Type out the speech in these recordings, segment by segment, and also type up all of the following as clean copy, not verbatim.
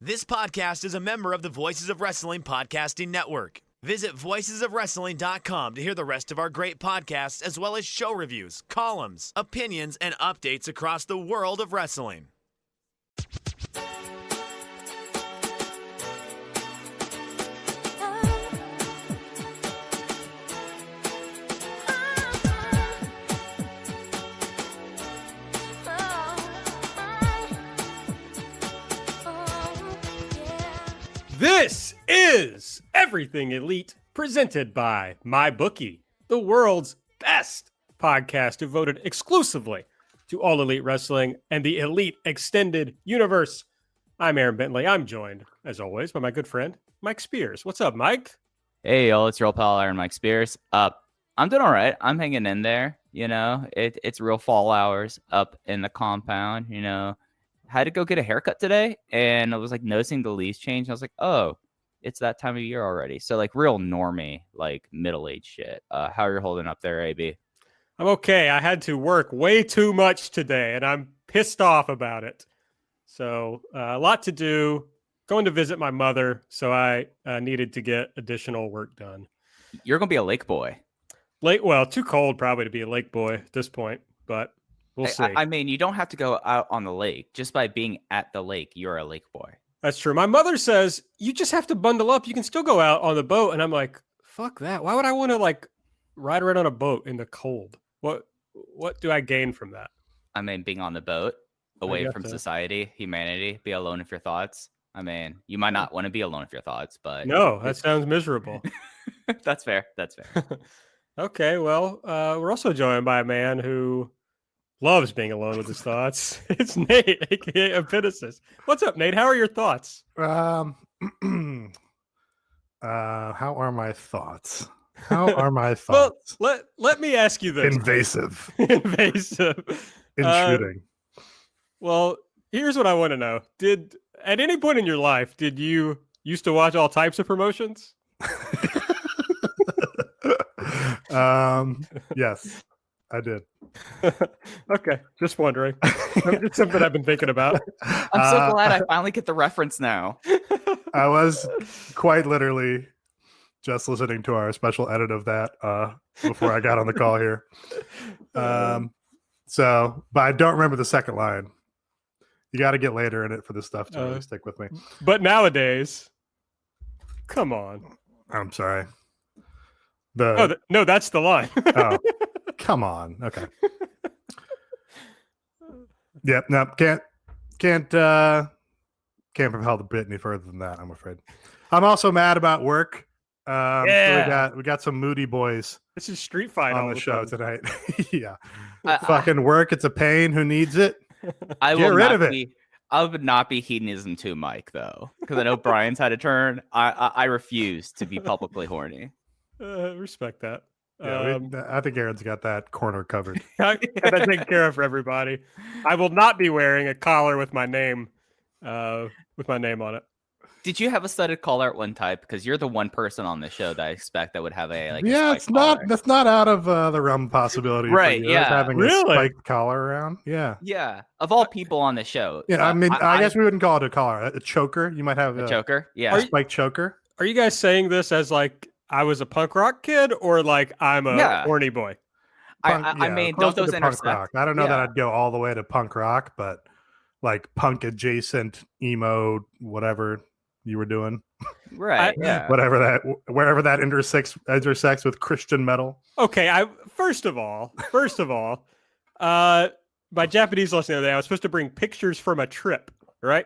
This podcast is a member of the Voices of Wrestling Podcasting Network. Visit voicesofwrestling.com to hear the rest of our great podcasts, as well as show reviews, columns, opinions, and updates across the world of wrestling. This is Everything Elite, presented by MyBookie, the world's best podcast devoted exclusively to all elite wrestling and the elite extended universe. I'm Aaron Bentley. I'm joined, as always, by my good friend, Mike Spears. What's up, Mike? Hey, y'all, it's your old pal, Iron Mike Spears. I'm doing all right. I'm hanging in there. It's real fall hours up in the compound, Had to go get a haircut today, and I was like noticing the leaves change. I was like, oh, it's that time of year already. So like real normie, like middle-aged shit. How are you holding up there, AB? I'm okay. I had to work way too much today, and I'm pissed off about it. So a lot to do. Going to visit my mother, so I needed to get additional work done. You're going to be a lake boy. Too cold probably to be a lake boy at this point, but we'll see. I mean, you don't have to go out on the lake. Just by being at the lake, you're a lake boy. That's true. My mother says, you just have to bundle up. You can still go out on the boat. And I'm like, fuck that. Why would I want to ride around on a boat in the cold? What do I gain from that? I mean, being on the boat, away from society, humanity, be alone with your thoughts. I mean, you might not want to be alone with your thoughts, but... No, that sounds miserable. That's fair. Okay, well, we're also joined by a man who loves being alone with his thoughts. It's Nate, aka Epitasis. What's up, Nate? How are your thoughts? How are my thoughts? How are my thoughts? Well, let me ask you this. Invasive. Intruding. Well, here's what I want to know. At any point in your life, did you used to watch all types of promotions? Yes, I did. Okay, just wondering. It's something I've been thinking about. I'm so glad I finally get the reference now. I was quite literally just listening to our special edit of that before I got on the call here. But I don't remember the second line. You got to get later in it for this stuff to really stick with me. But nowadays, come on. I'm sorry. No, that's the line. Oh, come on. Okay. Yep. No, can't propel the bit any further than that, I'm afraid. I'm also mad about work. So we got some moody boys. This is Street Fight on the show tonight. Yeah. Fucking work. It's a pain. Who needs it? Get rid of it. I would not be hedonism to Mike, though, because I know Brian's had a turn. I refuse to be publicly horny. Respect that. Yeah, I think Aaron's got that corner covered. I take care of for everybody. I will not be wearing a collar with my name on it. Did you have a studded collar at one time? Because you're the one person on the show that I expect that would have a that's not out of the realm of possibility. Right? Yeah. Having a spiked collar around. Yeah. Yeah. Of all people on the show. Yeah. I mean, I guess we wouldn't call it a collar. A choker. You might have a choker. Yeah. A spiked choker. Are you guys saying this as like I was a punk rock kid or like I'm a horny boy? I mean, don't those intersect? Rock. I don't know that I'd go all the way to punk rock, but like punk adjacent emo, whatever you were doing, right? Wherever that intersects with Christian metal. Okay, first of all, my Japanese lesson the other day, I was supposed to bring pictures from a trip, right?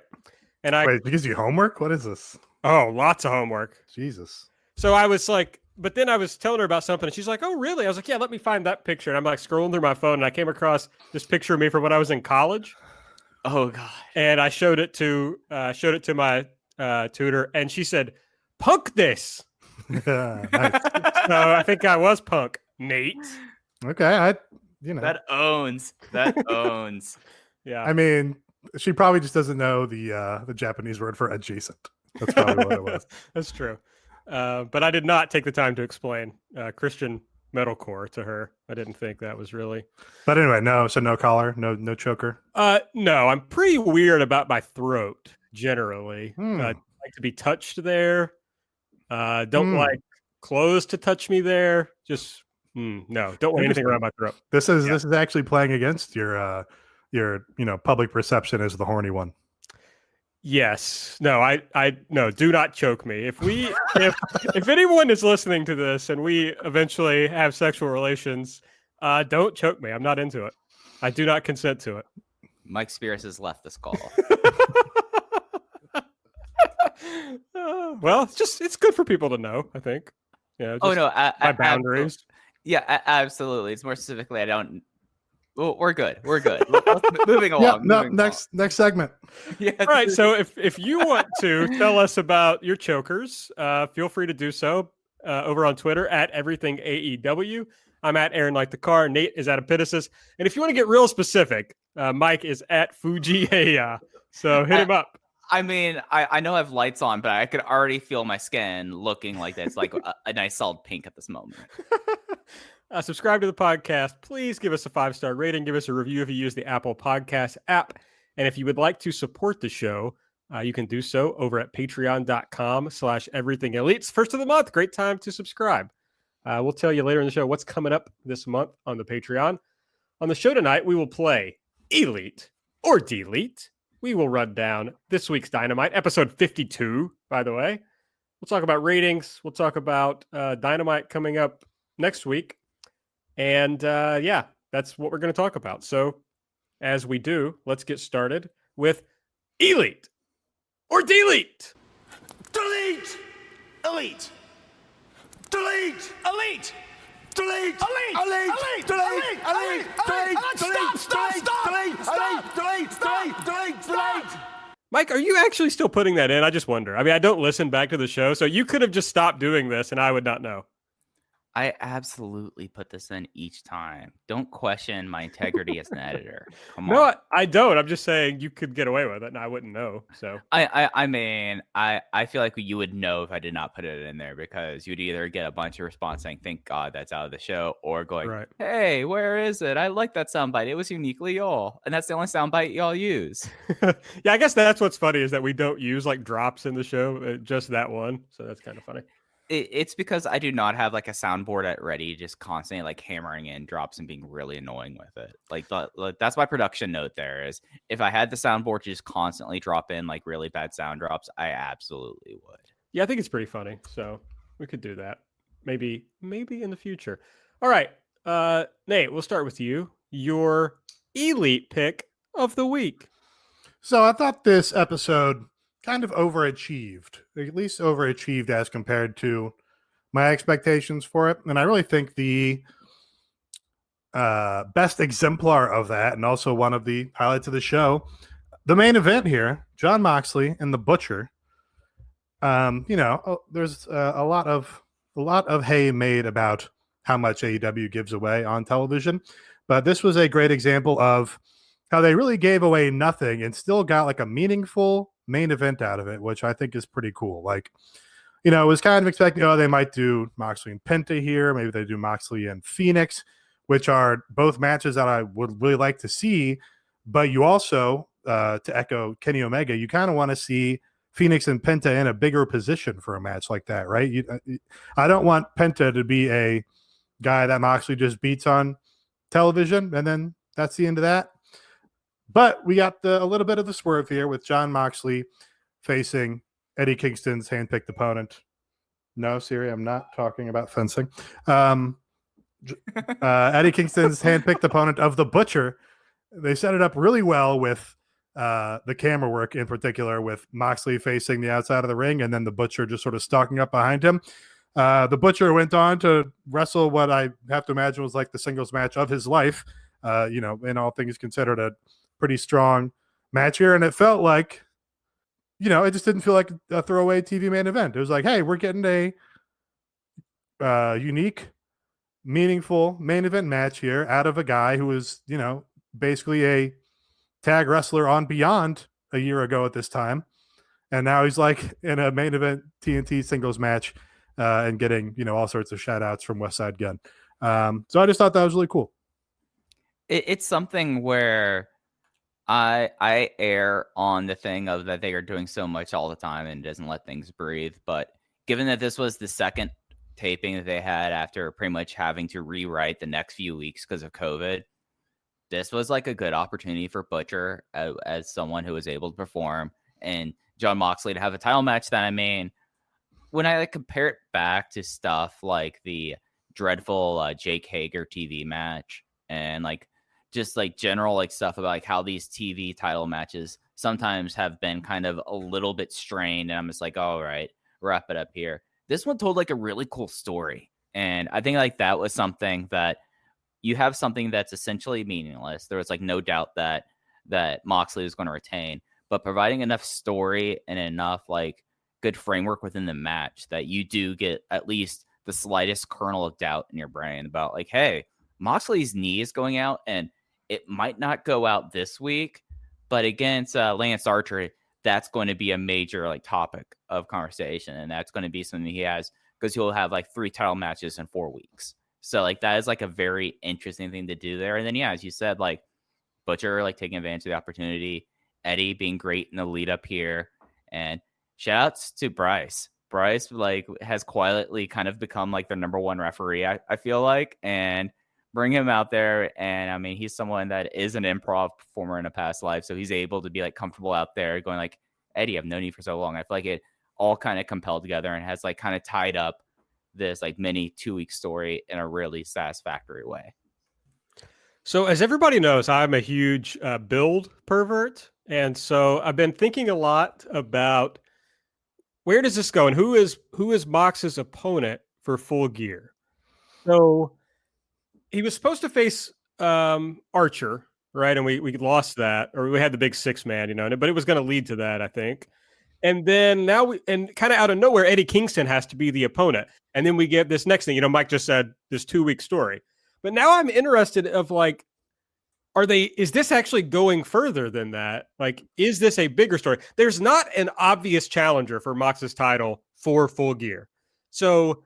And wait, gives you homework? What is this? Oh, lots of homework. Jesus. So I was like, but then I was telling her about something, and she's like, "Oh, really?" I was like, "Yeah, let me find that picture." And I'm like scrolling through my phone, and I came across this picture of me from when I was in college. Oh God! And I showed it to my tutor, and she said, "Punk this." Nice. So I think I was punk, Nate. Okay, that owns. Yeah, I mean, she probably just doesn't know the Japanese word for adjacent. That's probably what it was. That's true. But I did not take the time to explain Christian metalcore to her. I didn't think that was really. But anyway, no collar, no choker. No, I'm pretty weird about my throat. generally. Hmm. Like to be touched there. Don't like clothes to touch me there. Just no, don't want anything around my throat. This is actually playing against your public perception as the horny one. Yes. No, I no, do not choke me. If anyone is listening to this and we eventually have sexual relations, don't choke me. I'm not into it. I do not consent to it. Mike Spears has left this call. Well, it's good for people to know, I think. Yeah. My boundaries. Yeah, absolutely. It's more specifically, I don't. Well, we're good. We're good. Moving along. Next segment. Yeah. All right. So if you want to tell us about your chokers, feel free to do so over on Twitter at Everything AEW. I'm at Aaron Like the Car. Nate is at Epitasis. And if you want to get real specific, Mike is at Fujiheya. So hit him up. I mean, I know I have lights on, but I could already feel my skin looking like that's like a nice solid pink at this moment. Subscribe to the podcast. Please give us a 5-star rating. Give us a review if you use the Apple Podcast app. And if you would like to support the show, you can do so over at patreon.com/everythingelite. First of the month. Great time to subscribe. We'll tell you later in the show what's coming up this month on the Patreon. On the show tonight, we will play Elite or Delete. We will run down this week's Dynamite, episode 52, by the way. We'll talk about ratings. We'll talk about Dynamite coming up next week. And that's what we're going to talk about. So as we do, let's get started with Elite or Delete. Delete! Elite! Delete! Elite! Delete! Elite! Elite! Delete! Elite! Delete! Mike, are you actually still putting that in? I just wonder. I mean, I don't listen back to the show, so you could have just stopped doing this and I would not know. I absolutely put this in each time. Don't question my integrity as an editor. Come on. No, I don't. I'm just saying you could get away with it and I wouldn't know. So I mean, I feel like you would know if I did not put it in there, because you'd either get a bunch of response saying, thank God that's out of the show, or going, right. Hey, where is it? I like that soundbite. It was uniquely y'all. And that's the only soundbite y'all use. Yeah, I guess that's what's funny is that we don't use like drops in the show, just that one. So that's kind of funny. It's because I do not have like a soundboard at ready, just constantly like hammering in drops and being really annoying with it. Like that's my production note there is, if I had the soundboard to just constantly drop in like really bad sound drops, I absolutely would. Yeah, I think it's pretty funny. So we could do that. Maybe in the future. All right. Nate, we'll start with you. Your Elite pick of the week. So I thought this episode kind of overachieved, at least overachieved as compared to my expectations for it. And I really think the best exemplar of that, and also one of the highlights of the show, the main event here, Jon Moxley and the Butcher. There's a lot of hay made about how much AEW gives away on television, but this was a great example of how they really gave away nothing and still got like a meaningful main event out of it, which I think is pretty cool. Like, I was kind of expecting, they might do Moxley and Penta here. Maybe they do Moxley and Phoenix, which are both matches that I would really like to see. But you also, to echo Kenny Omega, you kind of want to see Phoenix and Penta in a bigger position for a match like that, right? I don't want Penta to be a guy that Moxley just beats on television, and then that's the end of that. But we got a little bit of the swerve here with Jon Moxley facing Eddie Kingston's handpicked opponent. No, Siri, I'm not talking about fencing. Eddie Kingston's handpicked opponent of the Butcher. They set it up really well with the camera work in particular, with Moxley facing the outside of the ring and then the Butcher just sort of stalking up behind him. The Butcher went on to wrestle what I have to imagine was like the singles match of his life. In all things considered, a pretty strong match here, and it felt like, it just didn't feel like a throwaway TV main event. It was like, hey, we're getting a unique, meaningful main event match here out of a guy who was, basically a tag wrestler on Beyond a year ago at this time, and now he's like in a main event TNT singles match and getting, all sorts of shout outs from West Side Gun. So I just thought that was really cool. It's something where I err on the thing of that they are doing so much all the time and doesn't let things breathe. But given that this was the second taping that they had after pretty much having to rewrite the next few weeks because of COVID, this was like a good opportunity for Butcher as someone who was able to perform, and John Moxley to have a title match that, I mean, when I compare it back to stuff like the dreadful Jake Hager TV match and like just like general like stuff about like how these TV title matches sometimes have been kind of a little bit strained, and I'm just like, all right, wrap it up here. This one told like a really cool story, and I think like that was something that you have something that's essentially meaningless. There was like no doubt that Moxley was going to retain, but providing enough story and enough like good framework within the match that you do get at least the slightest kernel of doubt in your brain about like, hey, Moxley's knee is going out and it might not go out this week, but against Lance Archer, that's going to be a major like topic of conversation, and that's going to be something he has because he'll have like 3 title matches in 4 weeks. So like that is like a very interesting thing to do there. And then, yeah, as you said, like Butcher, like taking advantage of the opportunity, Eddie being great in the lead up here. And shout outs to Bryce. Bryce like has quietly kind of become like their number 1 referee, I feel like, and bring him out there. And I mean, he's someone that is an improv performer in a past life. So he's able to be like comfortable out there going like, Eddie, I've known you for so long. I feel like it all kind of compelled together and has like kind of tied up this like mini 2-week story in a really satisfactory way. So as everybody knows, I'm a huge build pervert. And so I've been thinking a lot about where does this go and who is Mox's opponent for Full Gear. So he was supposed to face Archer, right? And we lost that, or we had the big 6-man, but it was going to lead to that, I think. And then now and kind of out of nowhere, Eddie Kingston has to be the opponent. And then we get this next thing, Mike just said this 2-week story. But now I'm interested of like, is this actually going further than that? Like, is this a bigger story? There's not an obvious challenger for Mox's title for Full Gear. So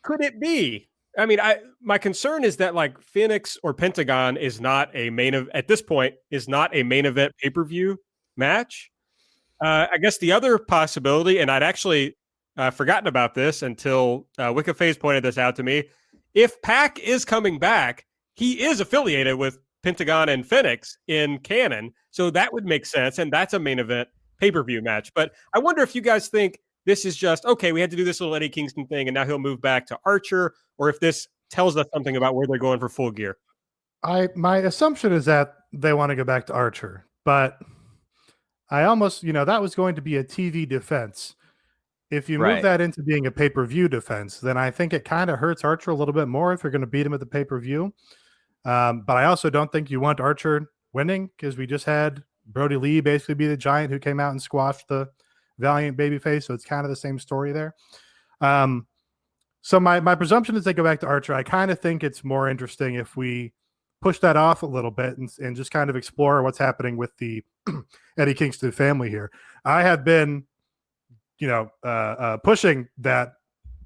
could it be? I mean, my concern is that like Phoenix or Pentagon is not a at this point is not a main event pay-per-view match. I guess the other possibility, and I'd actually forgotten about this until WikiFace pointed this out to me. If Pac is coming back, he is affiliated with Pentagon and Phoenix in canon, so that would make sense, and that's a main event pay-per-view match. But I wonder if you guys think this is just, okay, we had to do this little Eddie Kingston thing, and now he'll move back to Archer, or if this tells us something about where they're going for Full Gear. My assumption is that they want to go back to Archer, but I almost, that was going to be a TV defense. If you move that into being a pay-per-view defense, then I think it kind of hurts Archer a little bit more if you're going to beat him at the pay-per-view. But I also don't think you want Archer winning because we just had Brody Lee basically be the giant who came out and squashed the Valiant babyface. So it's kind of the same story there. So my presumption is they go back to Archer. I kind of think it's more interesting if we push that off a little bit and just kind of explore what's happening with the Eddie Kingston family here. I have been, pushing that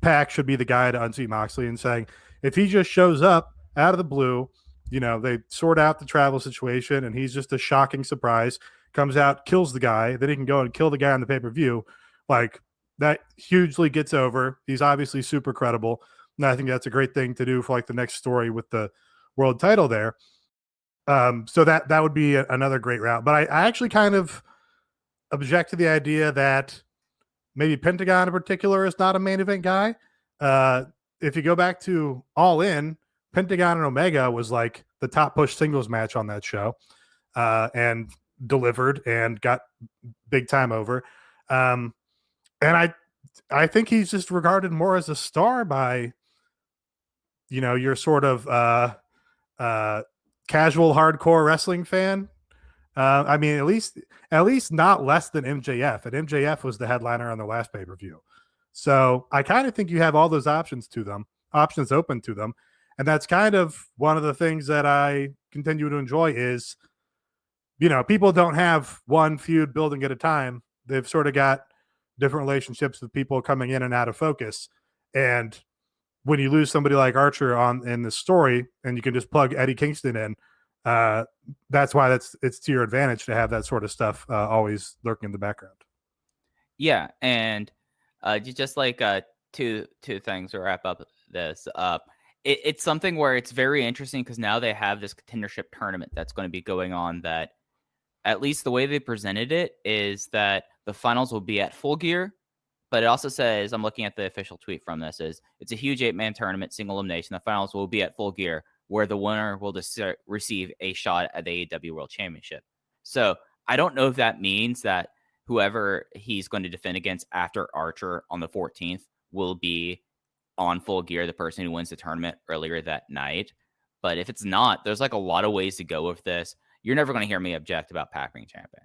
Pac should be the guy to unseat Moxley and saying, if he just shows up out of the blue, they sort out the travel situation and he's just a shocking surprise, comes out, kills the guy, then he can go and kill the guy on the pay-per-view. Like that hugely gets over. He's obviously super credible. And I think that's a great thing to do for like the next story with the world title there. So that would be another great route. But I actually kind of object to the idea that maybe Pentagon in particular is not a main event guy. If you go back to All In, Pentagon and Omega was like the top push singles match on that show, and delivered and got big time over. And I think he's just regarded more as a star by, your sort of casual hardcore wrestling fan. I mean, at least not less than MJF, and MJF was the headliner on the last pay-per-view. So I kind of think you have all those options open to them. And that's kind of one of the things that I continue to enjoy is, people don't have one feud building at a time. They've sort of got different relationships with people coming in and out of focus. And when you lose somebody like Archer in this story and you can just plug Eddie Kingston in, That's why it's to your advantage to have that sort of stuff always lurking in the background. Yeah, and just like two things to wrap up this. It's something where it's very interesting because now they have this contendership tournament that's going to be going on. That at least the way they presented it is that the finals will be at Full Gear, but it also says, I'm looking at the official tweet from this, is it's a huge 8-man tournament, single elimination. The finals will be at Full Gear, where the winner will receive a shot at the AEW World Championship. So I don't know if that means that whoever he's going to defend against after Archer on the 14th will be on Full Gear, the person who wins the tournament earlier that night. But if it's not, there's like a lot of ways to go with this. You're never going to hear me object about Pac being champion.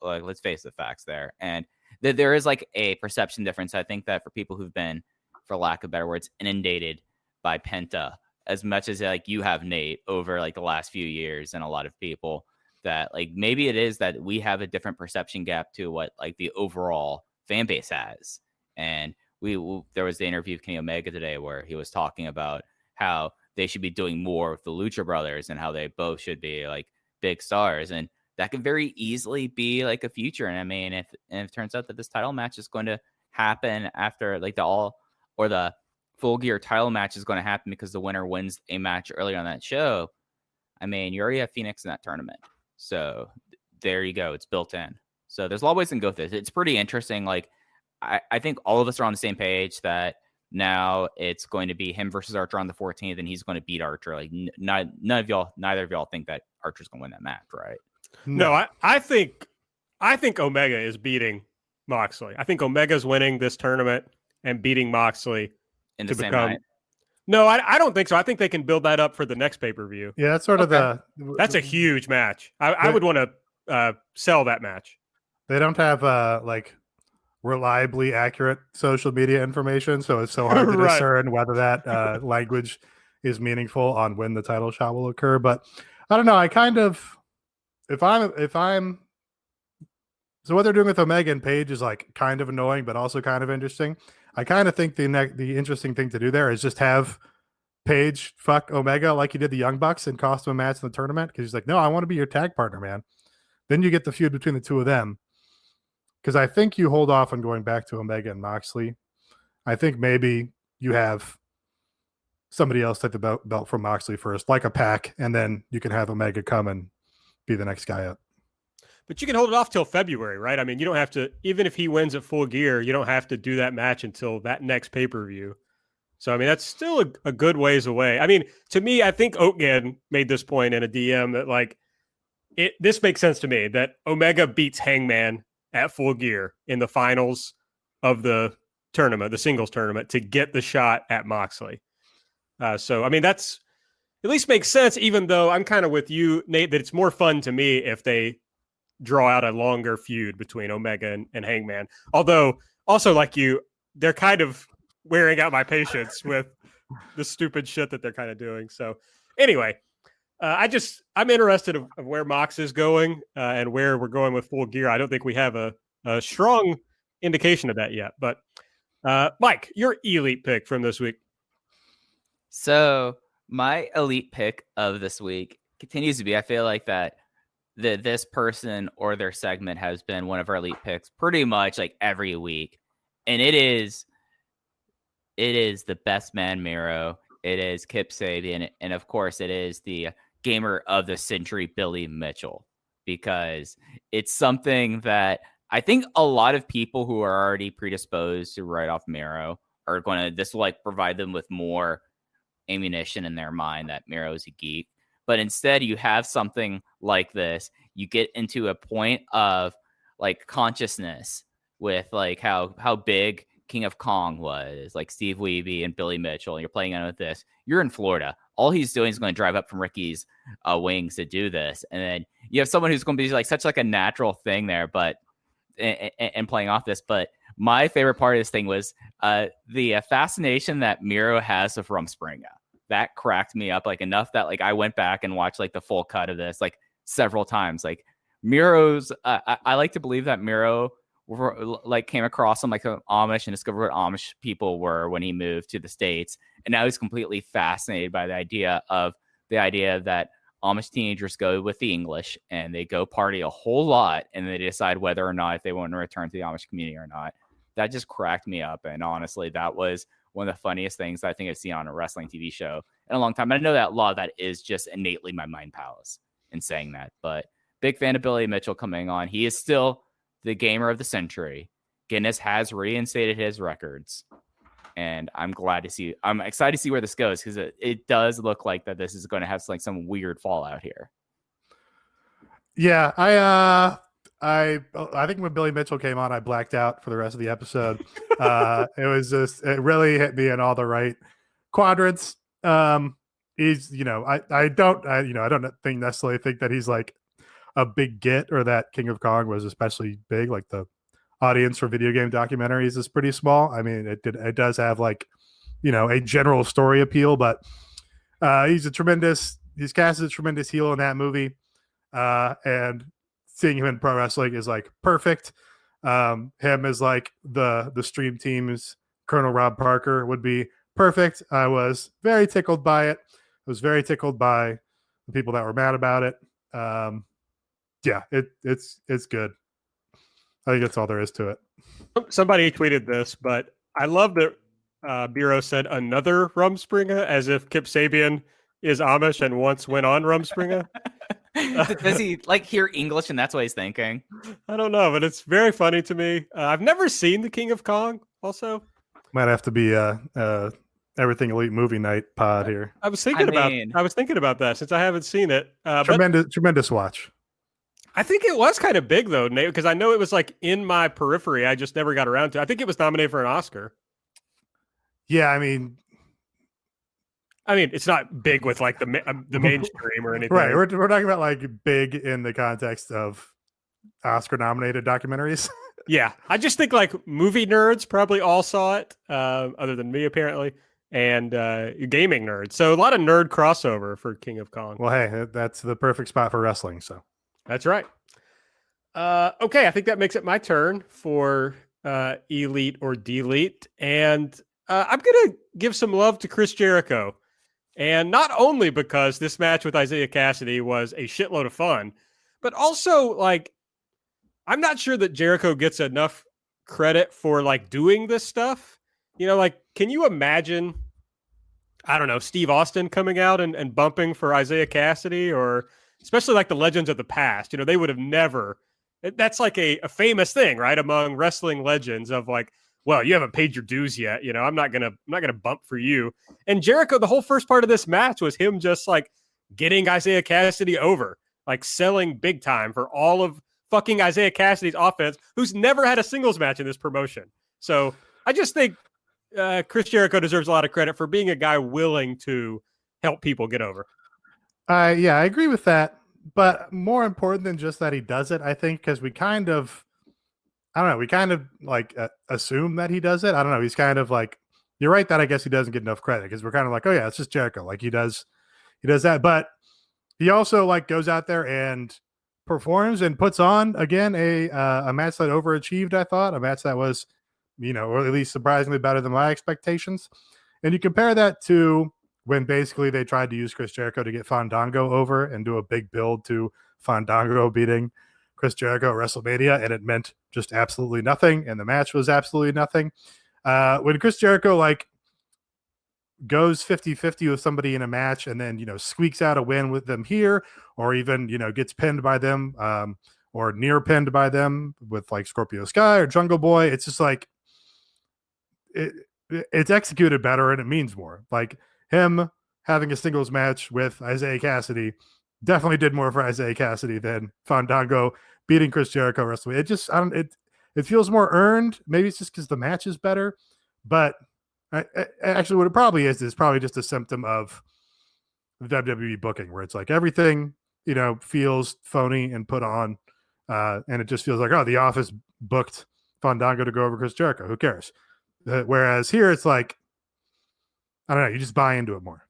Like, let's face the facts there. And there is like a perception difference. I think that for people who've been, for lack of better words, inundated by Penta, as much as like you have, Nate, over like the last few years, and a lot of people, that like maybe it is that we have a different perception gap to what like the overall fan base has. And there was the interview of Kenny Omega today where he was talking about how they should be doing more with the Lucha Brothers and how they both should be like big stars. And that could very easily be like a future. And I mean, if it turns out that this title match is going to happen after like the Full Gear title match is going to happen because the winner wins a match early on that show, I mean, you already have Phoenix in that tournament. So there you go. It's built in. So there's a lot of ways to go with this. It's pretty interesting. Like, I think all of us are on the same page that now it's going to be him versus Archer on the 14th, and he's going to beat Archer. Like, neither of y'all think that Archer's going to win that match, right? No, I think Omega is beating Moxley. I think Omega's winning this tournament and beating Moxley In the same night. No, I don't think so. I think they can build that up for the next pay-per-view. Yeah, that's sort of that's a huge match. I would want to sell that match. They don't have like reliably accurate social media information, so it's so hard to Right. discern whether that language is meaningful on when the title shot will occur. But I don't know. I kind of, if I'm, so what they're doing with Omega and Page is like kind of annoying, but also kind of interesting. I kind of think the interesting thing to do there is just have Page fuck Omega like he did the Young Bucks and cost him a match in the tournament, because he's like, no, I want to be your tag partner, man. Then you get the feud between the two of them. Because I think you hold off on going back to Omega and Moxley. I think maybe you have somebody else take the belt from Moxley first, like a Pac, and then you can have Omega come and be the next guy up. But you can hold it off till February, right? I mean, you don't have to, even if he wins at Full Gear, you don't have to do that match until that next pay-per-view. So, I mean, that's still a good ways away. I mean, to me, I think Oatgan made this point in a DM that, like, this makes sense to me, that Omega beats Hangman at Full Gear in the finals of the tournament, the singles tournament, to get the shot at Moxley. So, I mean, that's at least makes sense, even though I'm kind of with you, Nate, that it's more fun to me if they draw out a longer feud between Omega and Hangman. Although, also like you, they're kind of wearing out my patience with the stupid shit that they're kind of doing. So anyway, I'm interested of where Mox is going and where we're going with Full Gear. I don't think we have a strong indication of that yet. But Mike, your elite pick from this week. So my elite pick of this week continues to be, I feel like that this person or their segment has been one of our elite picks pretty much like every week. And it is the best man Miro. It is Kip Sabian. And of course it is the gamer of the century, Billy Mitchell, because it's something that I think a lot of people who are already predisposed to write off Miro are going to, this will like provide them with more ammunition in their mind that Miro is a geek. But instead you have something like this, you get into a point of like consciousness with like how big King of Kong was, like Steve Wiebe and Billy Mitchell, and you're playing on with this. You're in Florida. All he's doing is going to drive up from Ricky's wings to do this. And then you have someone who's going to be like such like a natural thing there, but and playing off this. But my favorite part of this thing was the fascination that Miro has of Rumspringa. That cracked me up like enough that like I went back and watched like the full cut of this like several times. Like Miro's, I like to believe that Miro like came across him like an Amish and discovered what Amish people were when he moved to the States, and now he's completely fascinated by the idea that Amish teenagers go with the English and they go party a whole lot and they decide whether or not if they want to return to the Amish community or not. That just cracked me up. And honestly, that was one of the funniest things I think I've seen on a wrestling TV show in a long time. And I know that a lot of that is just innately my mind palace in saying that, but big fan of Billy Mitchell coming on. He is still the gamer of the century. Guinness has reinstated his records. And I'm excited to see where this goes, because it does look like that this is going to have like some weird fallout here. Yeah, I think when Billy Mitchell came on, I blacked out for the rest of the episode. It really hit me in all the right quadrants. He's, I don't necessarily think that he's like a big get, or that King of Kong was especially big. Like, the audience for video game documentaries is pretty small. I mean, it does have like, a general story appeal, but he's cast as a tremendous heel in that movie. And seeing him in pro wrestling is like perfect. Him as like the stream team's Colonel Rob Parker would be perfect. I was very tickled by it. I was very tickled by the people that were mad about it. Yeah, it's good. I think that's all there is to it. Somebody tweeted this, but I love that Bureau said another Rumspringa, as if Kip Sabian is Amish and once went on Rumspringa. Does he like hear English and that's what he's thinking? I don't know, but it's very funny to me. I've never seen The King of Kong. Also, might have to be Everything Elite movie night pod here. I was thinking about that since I haven't seen it. Tremendous watch. I think it was kind of big though, Nate, because I know it was like in my periphery. I just never got around to it. I think it was nominated for an Oscar. Yeah, I mean, it's not big with like the mainstream or anything. Right. We're talking about like big in the context of Oscar nominated documentaries. Yeah. I just think like movie nerds probably all saw it, other than me apparently, and gaming nerds. So a lot of nerd crossover for King of Kong. Well, hey, that's the perfect spot for wrestling. So that's right. Okay. I think that makes it my turn for Elite or Delete. And I'm going to give some love to Chris Jericho. And not only because this match with Isaiah Cassidy was a shitload of fun, but also like, I'm not sure that Jericho gets enough credit for like doing this stuff. Like, can you imagine, I don't know, Steve Austin coming out and bumping for Isaiah Cassidy, or especially like the legends of the past? They would have never, that's like a famous thing, right? Among wrestling legends of like, well, you haven't paid your dues yet. I'm not going to bump for you. And Jericho, the whole first part of this match was him just like getting Isaiah Cassidy over, like selling big time for all of fucking Isaiah Cassidy's offense, who's never had a singles match in this promotion. So I just think Chris Jericho deserves a lot of credit for being a guy willing to help people get over. Yeah, I agree with that. But more important than just that he does it, I think, because we kind of like assume that he does it. I don't know. He's kind of like, you're right that I guess he doesn't get enough credit, because we're kind of like, oh yeah, it's just Jericho. Like he does that. But he also like goes out there and performs and puts on again a match that overachieved. I thought a match that was, or at least surprisingly better than my expectations. And you compare that to when basically they tried to use Chris Jericho to get Fandango over and do a big build to Fandango beating Chris Jericho at WrestleMania, and it meant just absolutely nothing, and the match was absolutely nothing. When Chris Jericho like goes 50-50 with somebody in a match and then squeaks out a win with them here, or even gets pinned by them, or near pinned by them with like Scorpio Sky or Jungle Boy, it's just like it's executed better and it means more. Like him having a singles match with Isaiah Cassidy definitely did more for Isaiah Cassidy than Fandango beating Chris Jericho wrestling. It just, it feels more earned. Maybe it's just because the match is better, but actually what it probably is probably just a symptom of the WWE booking, where it's like everything, feels phony and put on. And it just feels like, oh, the Office booked Fandango to go over Chris Jericho. Who cares? Whereas here it's like, I don't know, you just buy into it more.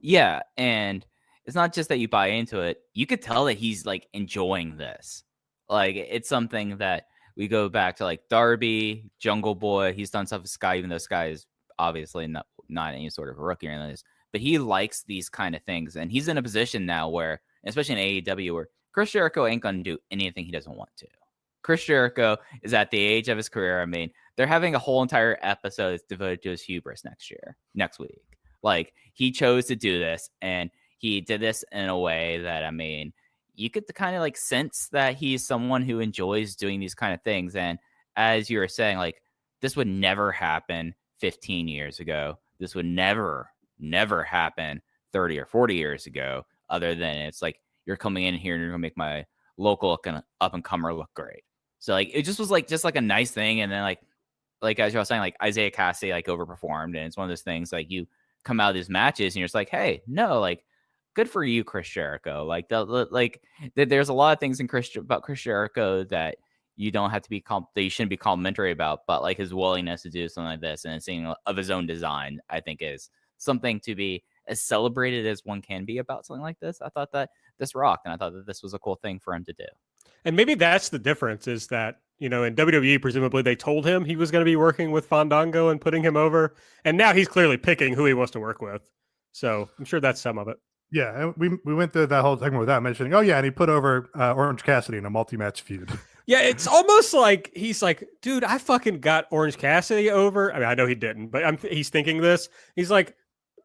Yeah. And it's not just that you buy into it. You could tell that he's like enjoying this. Like it's something that we go back to like Darby, Jungle Boy. He's done stuff with Sky, even though Sky is obviously not any sort of rookie or anything. but he likes these kind of things. And he's in a position now where, especially in AEW, where Chris Jericho ain't going to do anything he doesn't want to. Chris Jericho is at the age of his career. I mean, they're having a whole entire episode that's devoted to his hubris next week. Like, he chose to do this, and he did this in a way that, I mean, you get to kind of like sense that he's someone who enjoys doing these kind of things. And as you were saying, like, this would never happen 15 years ago. This would never happen 30 or 40 years ago, other than it's like, you're coming in here and you're going to make my local up and comer look great. So like, it just was like, a nice thing. And then like as you were saying, like Isaiah Cassidy, like overperformed. And it's one of those things, like, you come out of these matches and you're just like, hey, no, like, good for you, Chris Jericho. Like, there's a lot of things about Chris Jericho that you don't have to be that you shouldn't be complimentary about, but like his willingness to do something like this and seeing of his own design, I think is something to be as celebrated as one can be about something like this. I thought that this rocked, and I thought that this was a cool thing for him to do. And maybe that's the difference, is that, you know, in WWE, presumably they told him he was going to be working with Fandango and putting him over. And now he's clearly picking who he wants to work with. So I'm sure that's some of it. Yeah, and we went through that whole segment without mentioning, oh, yeah, and he put over Orange Cassidy in a multi-match feud. Yeah, it's almost like he's like, dude, I fucking got Orange Cassidy over. I mean, I know he didn't, but he's thinking this. He's like,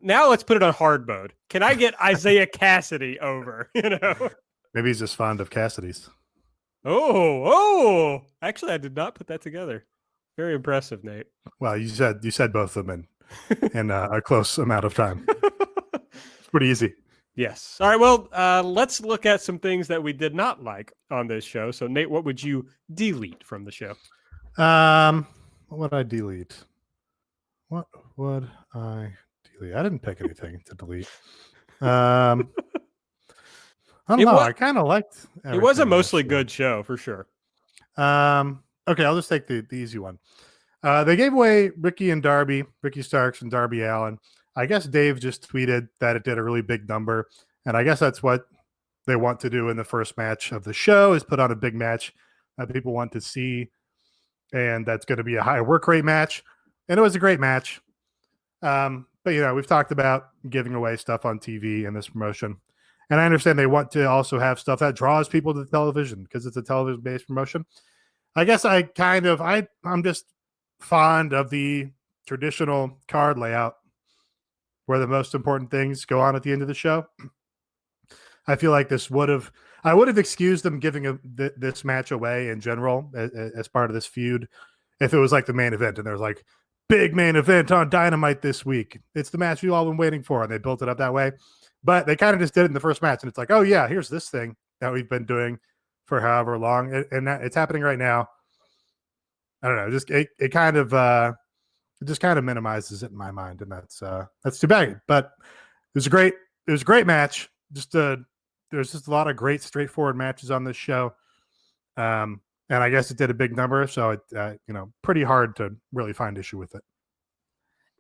now let's put it on hard mode. Can I get Isaiah Cassidy over? You know? Maybe he's just fond of Cassidy's. Oh, actually, I did not put that together. Very impressive, Nate. Well, you said both of them in a close amount of time. It's pretty easy. Yes. All right. Well, let's look at some things that we did not like on this show. So, Nate, what would you delete from the show? What would I delete? What would I delete? I didn't pick anything to delete. I don't know. I kind of liked it. Was a mostly good show for sure. Okay, I'll just take the easy one. They gave away Ricky Starks and Darby Allin. I guess Dave just tweeted that it did a really big number, and I guess that's what they want to do in the first match of the show, is put on a big match that people want to see, and that's going to be a high work rate match. And it was a great match. But, you know, we've talked about giving away stuff on TV in this promotion, and I understand they want to also have stuff that draws people to the television because it's a television-based promotion. I guess I'm just fond of the traditional card layout where the most important things go on at the end of the show. I feel like I would have excused them giving this match away in general as part of this feud if it was like the main event and there was like, big main event on Dynamite this week. It's the match we've all been waiting for, and they built it up that way. But they kind of just did it in the first match, and it's like, oh yeah, here's this thing that we've been doing for however long, and it's happening right now. I don't know, just it kind of minimizes it in my mind, and that's too bad. But it was a great match. There's just a lot of great straightforward matches on this show, and I guess it did a big number, so it pretty hard to really find issue with it.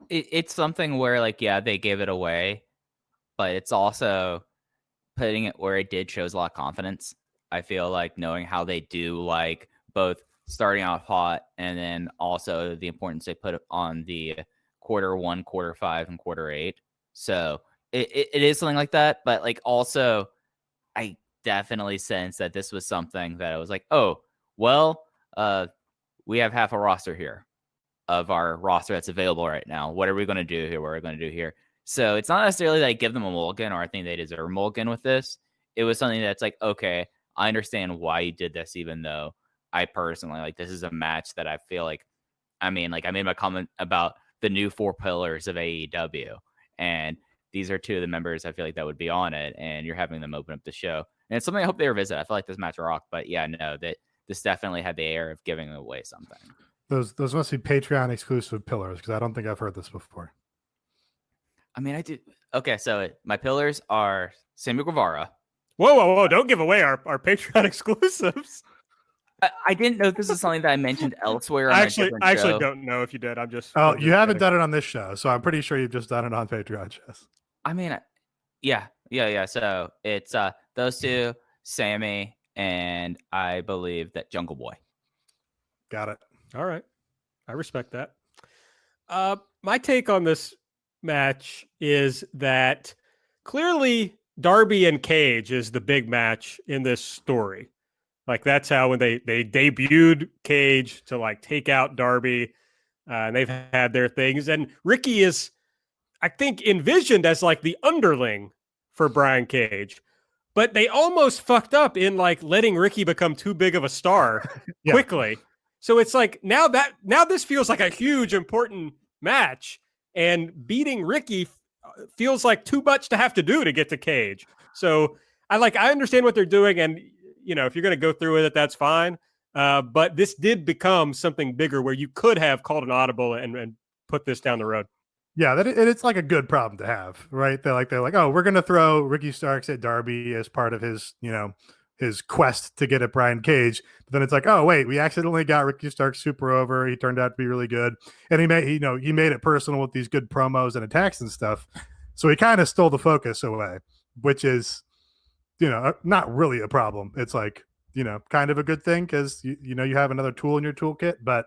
It's something where, like, yeah, they gave it away, but it's also putting it where it did shows a lot of confidence. I feel like knowing how they do, like, both starting out hot and then also the importance they put on the quarter 1, quarter 5, and quarter 8. So it is something like that. But, like, also I definitely sense that this was something that I was like, oh, well, we have half a roster here of our roster that's available right now. What are we going to do here? What are we going to do here? So it's not necessarily that I give them a mulligan or I think they deserve a mulligan with this. It was something that's like, okay, I understand why you did this, even though I personally, like, this is a match that I feel like, I made my comment about the new 4 pillars of AEW, and these are 2 of the members I feel like that would be on it, and you're having them open up the show. And it's something I hope they revisit. I feel like this match rocked, but yeah, no, that this definitely had the air of giving away something. Those must be Patreon exclusive pillars, because I don't think I've heard this before. I mean, I did. Okay, so my pillars are Sammy Guevara. Whoa. Don't give away our Patreon exclusives. I didn't know this is something that I mentioned elsewhere. I actually don't know if you did. I'm just. You haven't done it on this show, so I'm pretty sure you've just done it on Patreon, Jess. I mean, yeah. So it's those 2, Sammy, and I believe that Jungle Boy. Got it. All right, I respect that. My take on this match is that clearly Darby and Cage is the big match in this story. Like that's how when they debuted Cage to like take out Darby, and they've had their things. And Ricky is, I think, envisioned as like the underling for Brian Cage, but they almost fucked up in like letting Ricky become too big of a star quickly. So it's like now this feels like a huge important match, and beating Ricky feels like too much to have to do to get to Cage. So I understand what they're doing, and if you're going to go through with it, that's fine. But this did become something bigger where you could have called an audible and put this down the road. Yeah, it's like a good problem to have, right? They're like, oh, we're going to throw Ricky Starks at Darby as part of his, his quest to get at Brian Cage. But then it's like, oh wait, we accidentally got Ricky Starks super over. He turned out to be really good, and he made it personal with these good promos and attacks and stuff. So he kind of stole the focus away, which is, not really a problem. It's like, kind of a good thing because you have another tool in your toolkit. But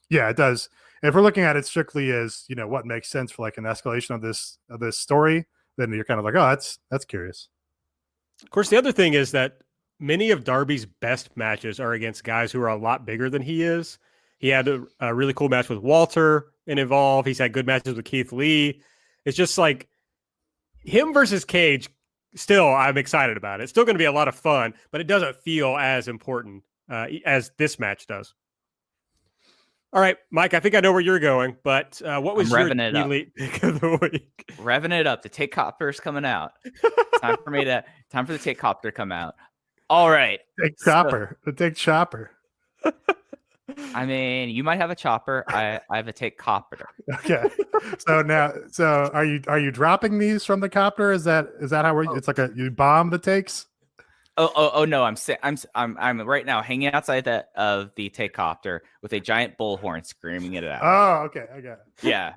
yeah, it does. If we're looking at it strictly as what makes sense for like an escalation of this story, then you're kind of like, oh, that's curious. Of course, the other thing is that many of Darby's best matches are against guys who are a lot bigger than he is. He had a really cool match with Walter in Evolve. He's had good matches with Keith Lee. It's just like him versus Cage. Still, I'm excited about it. It's still going to be a lot of fun, but it doesn't feel as important as this match does. All right, Mike, I think I know where you're going, but what was your elite pick of the week? Revving it up. The Takecopter's coming out. Time for the Takecopter to come out. All right. The Take Chopper. I mean, you might have a chopper. I have a Takecopter. Okay. So are you dropping these from the copter? Is that how it's like you bomb the takes? Oh no! I'm right now hanging outside of the Takecopter with a giant bullhorn screaming it out. Oh, okay, I got it. Yeah,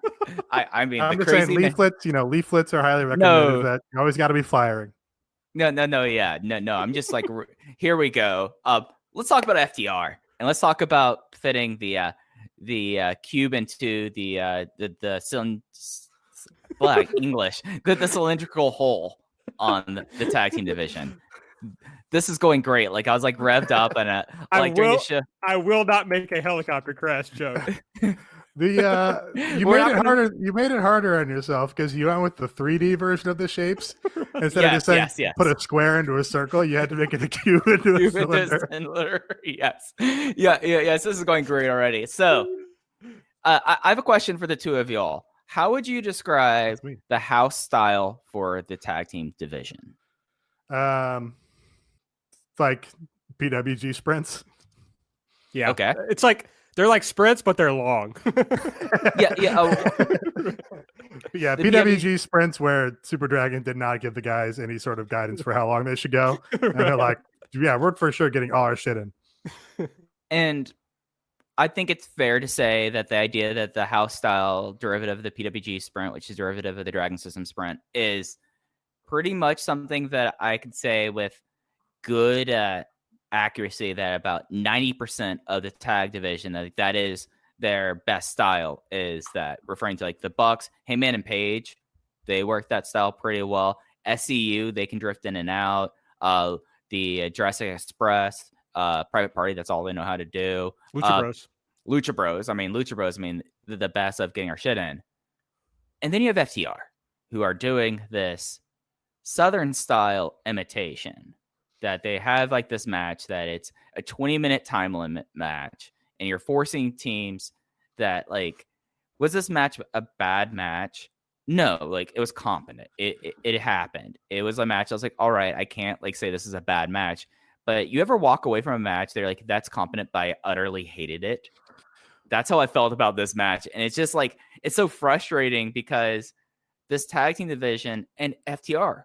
I'm just saying leaflets. Leaflets are highly recommended. No. That you always got to be firing. No. Yeah, no. I'm just like, here we go. Let's talk about FTR and let's talk about fitting the cube into the English the cylindrical hole on the tag team division. This is going great. Like I was like revved up and during the show. I will not make a helicopter crash joke. You made it harder on yourself because you went with the 3D version of the shapes instead of just saying put a square into a circle. You had to make it a cube into a cylinder. Yes. Yes. This is going great already. So I have a question for the two of y'all. How would you describe the house style for the tag team division? Like PWG sprints. Yeah. Okay. It's like they're like sprints, but they're long. Yeah. Yeah. PWG sprints where Super Dragon did not give the guys any sort of guidance for how long they should go. And they're like, yeah, we're for sure getting all our shit in. And I think it's fair to say that the idea that the house style derivative of the PWG sprint, which is derivative of the Dragon System sprint, is pretty much something that I could say with good accuracy that about 90% of the tag division, that is their best style, is that, referring to like the Bucks, Heyman and Page, they work that style pretty well. SCU, they can drift in and out. The Jurassic Express, Private Party, that's all they know how to do. Lucha Bros. I mean, the best of getting our shit in. And then you have FTR, who are doing this Southern style imitation that they have like this match that it's a 20-minute time limit match, and you're forcing teams that like, was this match a bad match? No, like it was competent. It happened. It was a match. I was like, all right, I can't like say this is a bad match, but you ever walk away from a match they're like, that's competent, but I utterly hated it. That's how I felt about this match. And it's just like, it's so frustrating because this tag team division and FTR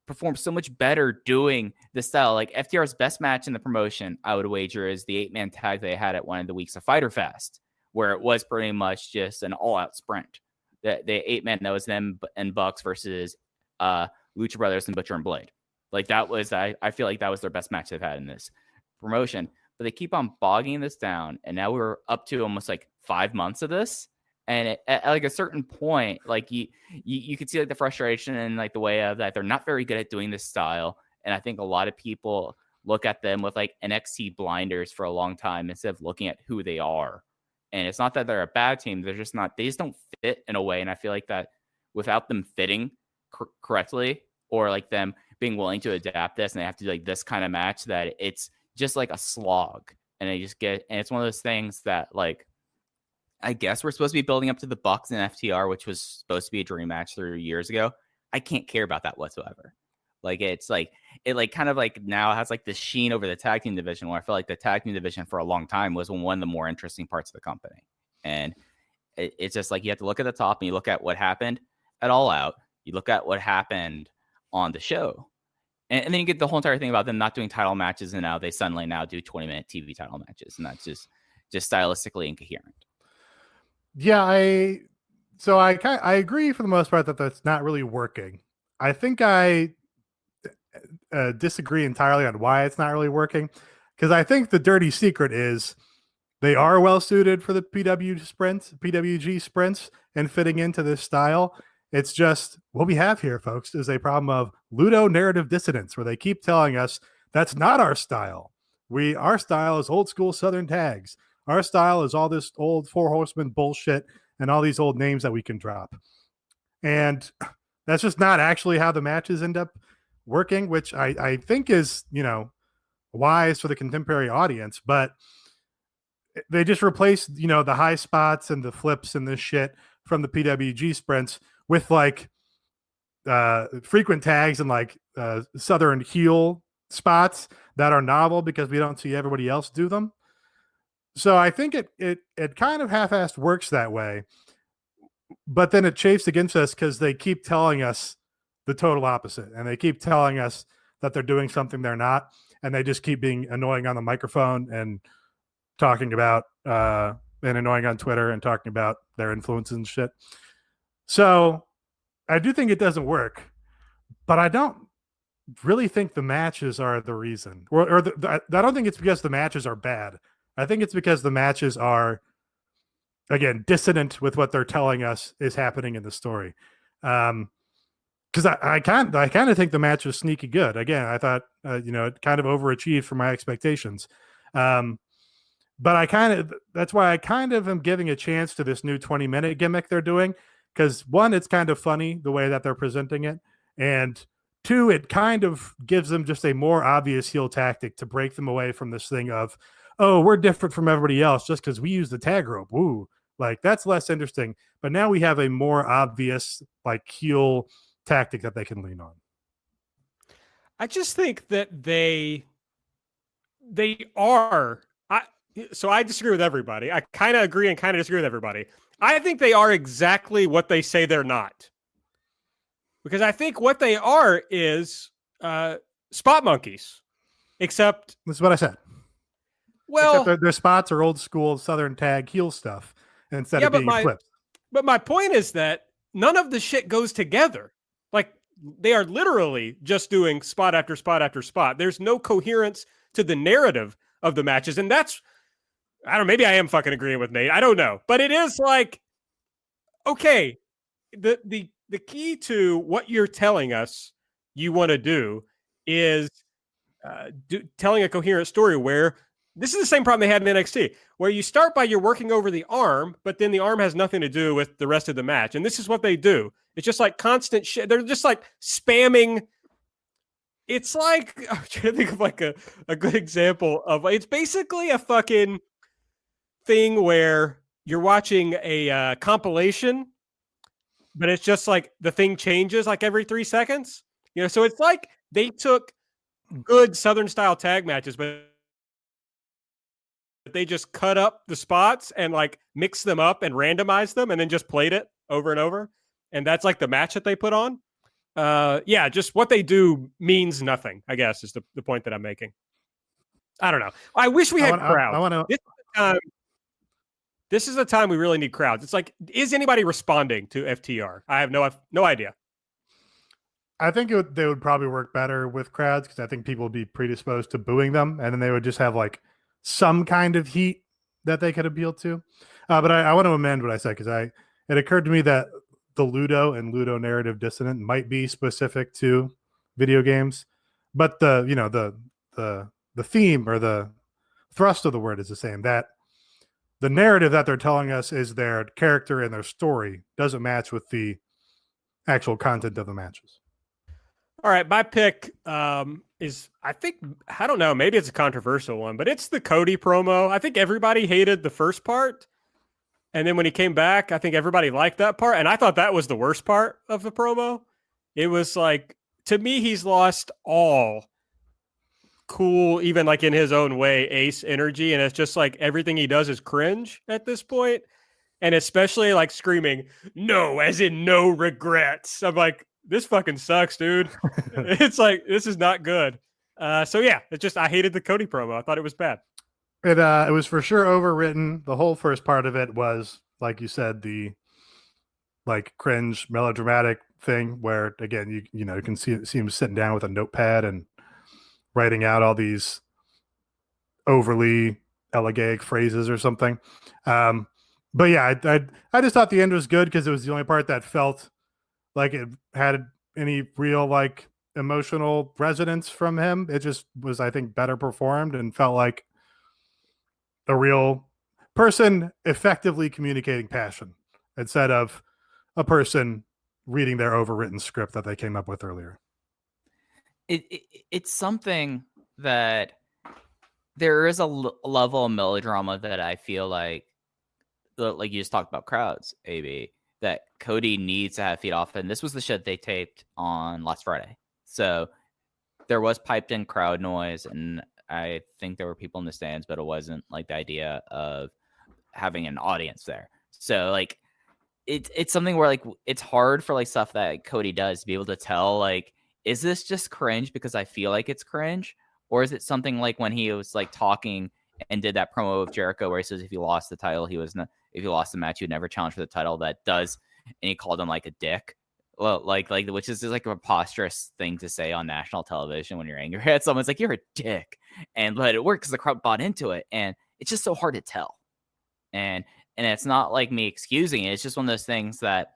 performed so much better doing this style. Like FTR's best match in the promotion, I would wager, is the 8-man tag they had at one of the weeks of Fyter Fest, where it was pretty much just an all-out sprint. The 8-man, that was them and Bucks versus Lucha Brothers and Butcher and Blade. Like that was, I feel like that was their best match they've had in this promotion. But they keep on bogging this down, and now we're up to almost like 5 months of this, And at like a certain point, like you could see like the frustration and like the way of that they're not very good at doing this style. And I think a lot of people look at them with like NXT blinders for a long time instead of looking at who they are. And it's not that they're a bad team. They're just not, they just don't fit in a way. And I feel like that without them fitting correctly, or like them being willing to adapt this, and they have to do like this kind of match, that it's just like a slog. And they just get, and it's one of those things that like, I guess we're supposed to be building up to the Bucks and FTR, which was supposed to be a dream match 3 years ago. I can't care about that whatsoever. Like, it's like, it like kind of like now has like this sheen over the tag team division, where I feel like the tag team division for a long time was one of the more interesting parts of the company. And it's just like, you have to look at the top and you look at what happened at All Out. You look at what happened on the show. And then you get the whole entire thing about them not doing title matches. And now they suddenly now do 20-minute TV title matches. And that's just stylistically incoherent. Yeah, I agree for the most part that that's not really working. I think I disagree entirely on why it's not really working, because I think the dirty secret is they are well suited for the PWG sprints and fitting into this style. It's just what we have here, folks, is a problem of ludo narrative dissonance, where they keep telling us that's not our style. Our style is old school Southern tags. Our style is all this old Four Horsemen bullshit and all these old names that we can drop. And that's just not actually how the matches end up working, which I think is, wise for the contemporary audience. But they just replaced, the high spots and the flips and this shit from the PWG sprints with like frequent tags and like Southern heel spots that are novel because we don't see everybody else do them. So I think it kind of half-assed works that way, but then it chafes against us because they keep telling us the total opposite, and they keep telling us that they're doing something they're not, and they just keep being annoying on the microphone and talking about and annoying on Twitter and talking about their influences and shit. So I do think it doesn't work, but I don't really think the matches are the reason, or I don't think it's because the matches are bad. I think it's because the matches are, again, dissonant with what they're telling us is happening in the story. Because I kind of think the match was sneaky good. Again, I thought it kind of overachieved for my expectations. But that's why I kind of am giving a chance to this new 20-minute gimmick they're doing. Because one, it's kind of funny the way that they're presenting it, and two, it kind of gives them just a more obvious heel tactic to break them away from this thing of, oh, we're different from everybody else just because we use the tag rope. Woo. Like, that's less interesting. But now we have a more obvious, like, heel tactic that they can lean on. I just think that they are. So I disagree with everybody. I kind of agree and kind of disagree with everybody. I think they are exactly what they say they're not. Because I think what they are is spot monkeys. Except... This is what I said. Well, except their spots are old school Southern tag heel stuff instead of being flipped. But my point is that none of the shit goes together. Like, they are literally just doing spot after spot after spot. There's no coherence to the narrative of the matches. And that's, I don't know, maybe I am fucking agreeing with Nate. I don't know. But it is like, okay, the key to what you're telling us you want to do is telling a coherent story where this is the same problem they had in NXT, where you start by you're working over the arm, but then the arm has nothing to do with the rest of the match. And this is what they do. It's just like constant shit. They're just like spamming. It's like, I'm trying to think of like a good example of, it's basically a fucking thing where you're watching a compilation, but it's just like the thing changes like every 3 seconds. So it's like they took good Southern style tag matches, but they just cut up the spots and like mix them up and randomize them and then just played it over and over. And that's like the match that they put on. Just what they do means nothing, I guess, is the point that I'm making. I don't know. I wish we had crowds. This is the time we really need crowds. It's like, is anybody responding to FTR? I have no idea. I think they would probably work better with crowds because I think people would be predisposed to booing them, and then they would just have like some kind of heat that they could appeal to. But I want to amend what I said because it occurred to me that the Ludo and Ludo narrative dissonant might be specific to video games, but the theme or the thrust of the word is the same. That the narrative that they're telling us is their character and their story doesn't match with the actual content of the matches. All right, my pick is, I don't know, maybe it's a controversial one, but it's the Cody promo. I think everybody hated the first part. And then when he came back, I think everybody liked that part. And I thought that was the worst part of the promo. It was like, to me, he's lost all cool, even like in his own way, ace energy. And it's just like everything he does is cringe at this point. And especially like screaming, no, as in no regrets. I'm like, this fucking sucks, dude. It's like, this is not good. So yeah, I hated the Cody promo. I thought it was bad. It was for sure overwritten. The whole first part of it was, like you said, the like cringe melodramatic thing where, again, you can see him sitting down with a notepad and writing out all these overly elegiac phrases or something. But yeah, I just thought the end was good because it was the only part that felt like it had any real like emotional resonance from him. It just was, I think, better performed and felt like a real person effectively communicating passion instead of a person reading their overwritten script that they came up with earlier. It's something that there is a level of melodrama that I feel like you just talked about crowds, AB, that Cody needs to have feed off. And this was the shit they taped on last Friday. So there was piped in crowd noise, and I think there were people in the stands, but it wasn't like the idea of having an audience there. So like it's something where like it's hard for like stuff that Cody does to be able to tell, like, is this just cringe because I feel like it's cringe? Or is it something like when he was like talking and did that promo of Jericho where he says if he lost the title, if he lost the match, he would never challenge for the title. That does, and he called him like a dick. Well, like which is like a preposterous thing to say on national television when you're angry at someone. It's like, you're a dick, but it worked because the crowd bought into it, and it's just so hard to tell. And it's not like me excusing it. It's just one of those things that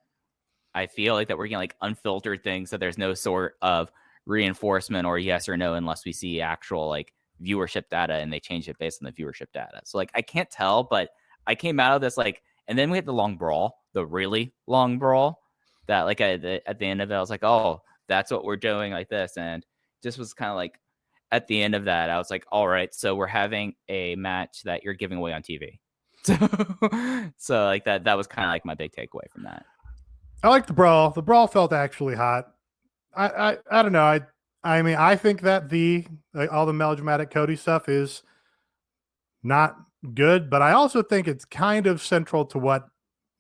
I feel like that we're getting like unfiltered things that there's no sort of reinforcement or yes or no unless we see actual like viewership data, and they change it based on the viewership data. So like I can't tell, but I came out of this like, and then we had the long brawl, the really long brawl that like at the end of it, I was like, oh, that's what we're doing like this. And just was kind of like at the end of that, I was like, all right, so we're having a match that you're giving away on TV. So like that was kind of like my big takeaway from that. I like the brawl. The brawl felt actually hot. I don't know. I mean, I think that all the melodramatic Cody stuff is not good, but I also think it's kind of central to what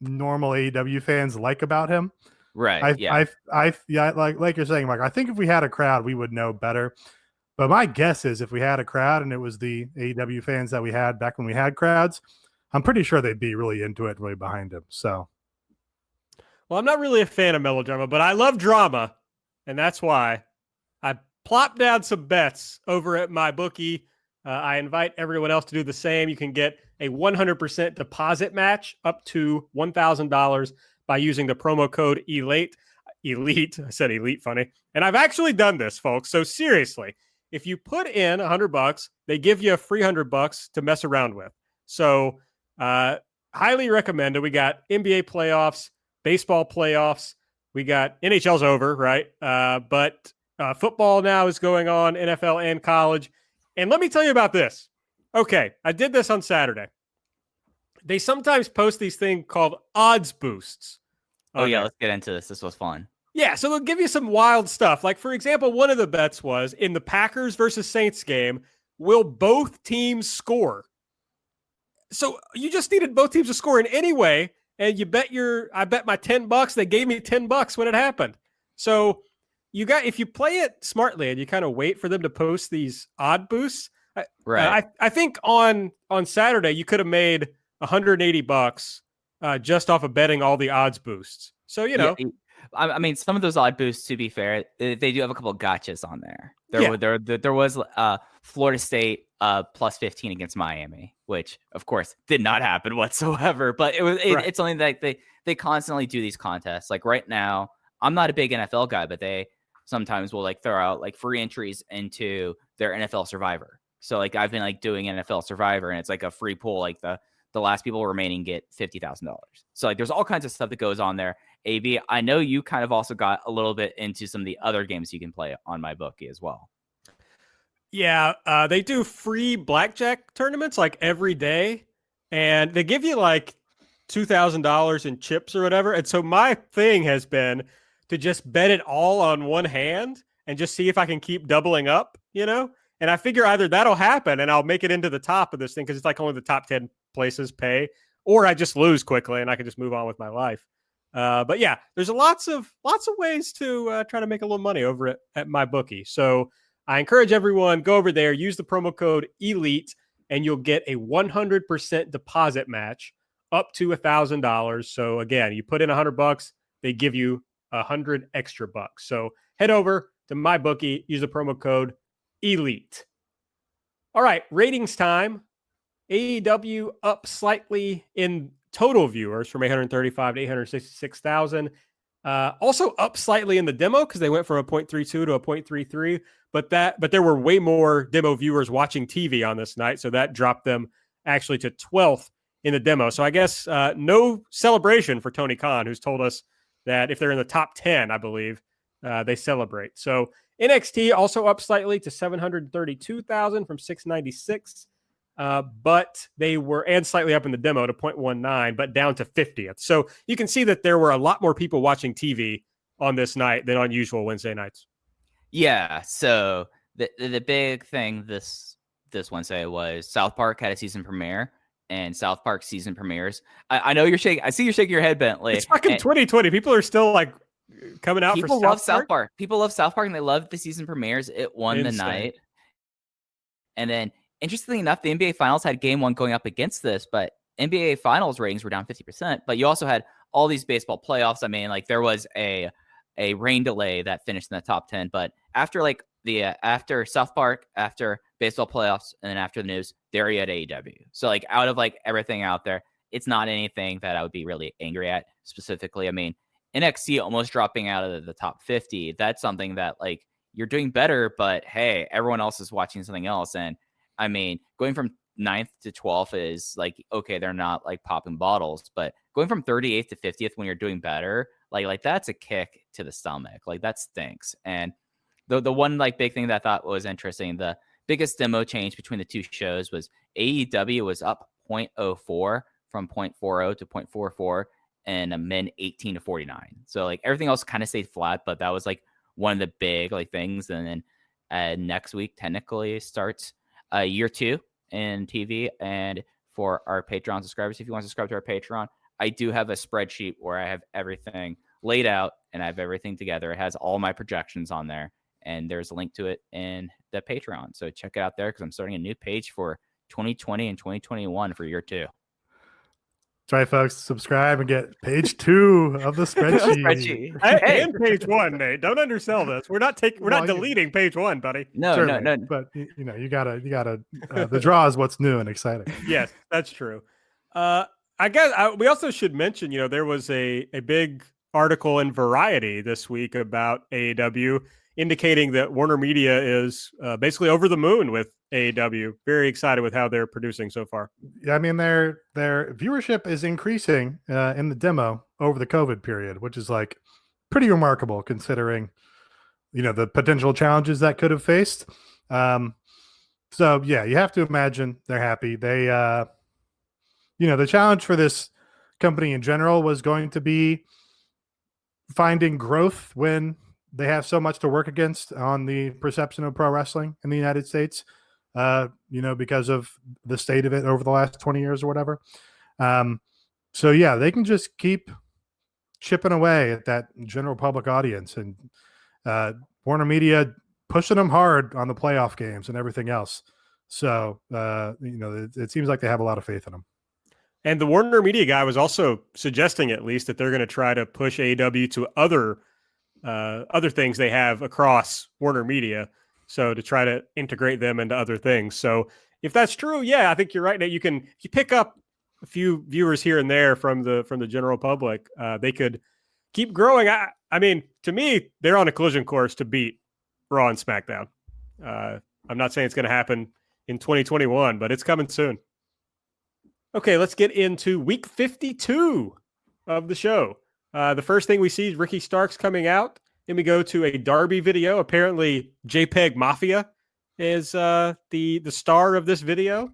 normal AEW fans like about him. Right. Yeah, like you're saying, Mike, I think if we had a crowd, we would know better. But my guess is if we had a crowd and it was the AEW fans that we had back when we had crowds, I'm pretty sure they'd be really into it, really behind him. So, well, I'm not really a fan of melodrama, but I love drama, and that's why I plopped down some bets over at my bookie. I invite everyone else to do the same. You can get a 100% deposit match up to $1,000 by using the promo code ELITE. Elite. I said elite, funny. And I've actually done this, folks. So seriously, if you put in $100, they give you a free $100 to mess around with. So highly recommend it. We got NBA playoffs, baseball playoffs. We got NHL's over, right? But football now is going on, NFL and college. And let me tell you about this. Okay, I did this on Saturday. They sometimes post these things called odds boosts. Oh, yeah, let's get into this. This was fun. Yeah, so they'll give you some wild stuff. Like, for example, one of the bets was in the Packers versus Saints game, will both teams score? So you just needed both teams to score in any way, and I bet my $10. They gave me $10 when it happened. So if you play it smartly and you kind of wait for them to post these odd boosts, right? I think on Saturday you could have made $180 just off of betting all the odds boosts. So I mean, some of those odd boosts, to be fair, they do have a couple of gotchas on there. Yeah. There was Florida State plus 15 against Miami, which of course did not happen whatsoever. But it's something that they constantly do these contests. Like right now, I'm not a big NFL guy, but they sometimes will like throw out like free entries into their NFL Survivor. So like I've been like doing NFL Survivor, and it's like a free pool. Like the last people remaining get $50,000. So like there's all kinds of stuff that goes on there. AB, I know you kind of also got a little bit into some of the other games you can play on MyBookie as well. Yeah, they do free blackjack tournaments like every day, and they give you like $2,000 in chips or whatever. And so my thing has been to just bet it all on one hand and just see if I can keep doubling up, you know? And I figure either that'll happen and I'll make it into the top of this thing because it's like only the top 10 places pay, or I just lose quickly and I can just move on with my life. But yeah, there's lots of ways to try to make a little money over at MyBookie. So I encourage everyone, go over there, use the promo code ELITE, and you'll get a 100% deposit match up to $1,000. So again, you put in $100, they give you $100 extra bucks. So head over to MyBookie, use the promo code ELITE. All right, ratings time. AEW up slightly in total viewers from 835 to 866,000. Also up slightly in the demo because they went from a 0.32 to a 0.33. But there were way more demo viewers watching TV on this night, so that dropped them actually to 12th in the demo. So I guess no celebration for Tony Khan, who's told us that if they're in the top 10, I believe, they celebrate. So NXT also up slightly to 732,000 from 696. But they were, and slightly up in the demo to 0.19, but down to 50th. So you can see that there were a lot more people watching TV on this night than on usual Wednesday nights. Yeah. So the big thing this Wednesday was South Park had a season premiere, and South Park season premieres. I know you're shaking. I see you shaking your head, Bentley. It's fucking 2020. People are still like coming out. People love South Park. People love South Park, and they love the season premieres. It won the night, and then. Interestingly enough, the NBA Finals had game one going up against this, but NBA Finals ratings were down 50%. But you also had all these baseball playoffs. I mean, like there was a rain delay that finished in the top 10. But after like after South Park, after baseball playoffs, and then after the news, there you had AEW. So like out of like everything out there, it's not anything that I would be really angry at specifically. I mean, NXT almost dropping out of the top 50. That's something that like you're doing better, but hey, everyone else is watching something else. And I mean, going from 9th to 12th is like, okay, they're not like popping bottles, but going from 38th to 50th when you're doing better, like that's a kick to the stomach. Like that stinks. And the one like big thing that I thought was interesting, the biggest demo change between the two shows was AEW was up 0.04 from 0.40 to 0.44 and a men 18 to 49. So like everything else kind of stayed flat, but that was like one of the big like things. And then next week technically starts year 2 in TV. And for our Patreon subscribers, if you want to subscribe to our Patreon, I do have a spreadsheet where I have everything laid out and I have everything together. It has all my projections on there, and there's a link to it in the Patreon. So check it out there because I'm starting a new page for 2020 and 2021 for year 2. That's right, folks. Subscribe and get page 2 of the spreadsheet. Hey. And page 1, Nate. Don't undersell this. We're not deleting page 1 , buddy. No. But you gotta. The draw is what's new and exciting. Yes, that's true. I guess we also should mention, there was a big article in Variety this week about AEW indicating that Warner Media is basically over the moon with AEW. Very excited with how they're producing so far. Yeah, I mean their viewership is increasing in the demo over the COVID period, which is like pretty remarkable considering the potential challenges that could have faced. So yeah, you have to imagine they're happy. They the challenge for this company in general was going to be finding growth when they have so much to work against on the perception of pro wrestling in the United States. Because of the state of it over the last 20 years or whatever. So yeah, they can just keep chipping away at that general public audience, and Warner Media pushing them hard on the playoff games and everything else. So, it seems like they have a lot of faith in them. And the Warner Media guy was also suggesting, at least, that they're going to try to push AEW to other things they have across Warner Media, so to try to integrate them into other things. So if that's true, yeah, I think you're right. That you pick up a few viewers here and there from the general public. They could keep growing. I mean, to me, they're on a collision course to beat Raw and SmackDown. I'm not saying it's going to happen in 2021, but it's coming soon. Okay, let's get into week 52 of the show. The first thing we see is Ricky Starks coming out. Then we go to a Darby video. Apparently, JPEG Mafia is the star of this video.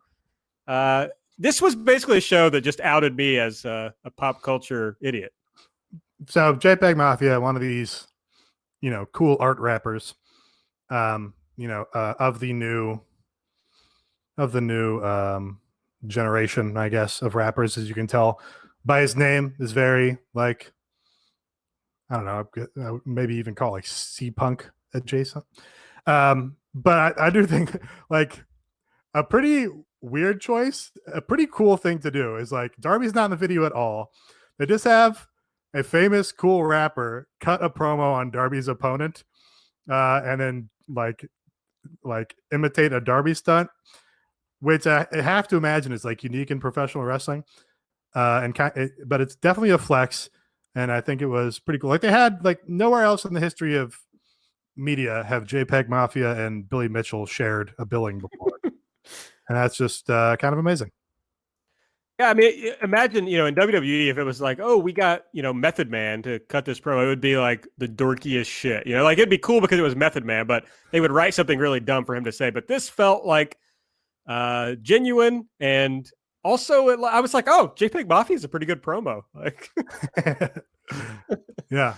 This was basically a show that just outed me as a pop culture idiot. So JPEG Mafia, one of these, cool art rappers, of the new generation, I guess, of rappers, as you can tell by his name, is very like, I don't know, maybe even call it like C-punk adjacent. But I do think like a pretty weird choice, a pretty cool thing to do is like Darby's not in the video at all. They just have a famous cool rapper cut a promo on Darby's opponent, and then like imitate a Darby stunt, which I have to imagine is like unique in professional wrestling, but it's definitely a flex, and I think it was pretty cool. Like they had like nowhere else in the history of media have JPEG Mafia and Billy Mitchell shared a billing before, and that's just kind of amazing. Yeah, I mean, imagine, in WWE, if it was like, oh, we got, Method Man to cut this promo, it would be like the dorkiest shit. Like it'd be cool because it was Method Man, but they would write something really dumb for him to say. But this felt like genuine, and also I was like, oh, JPEG Mafia is a pretty good promo. Like, yeah.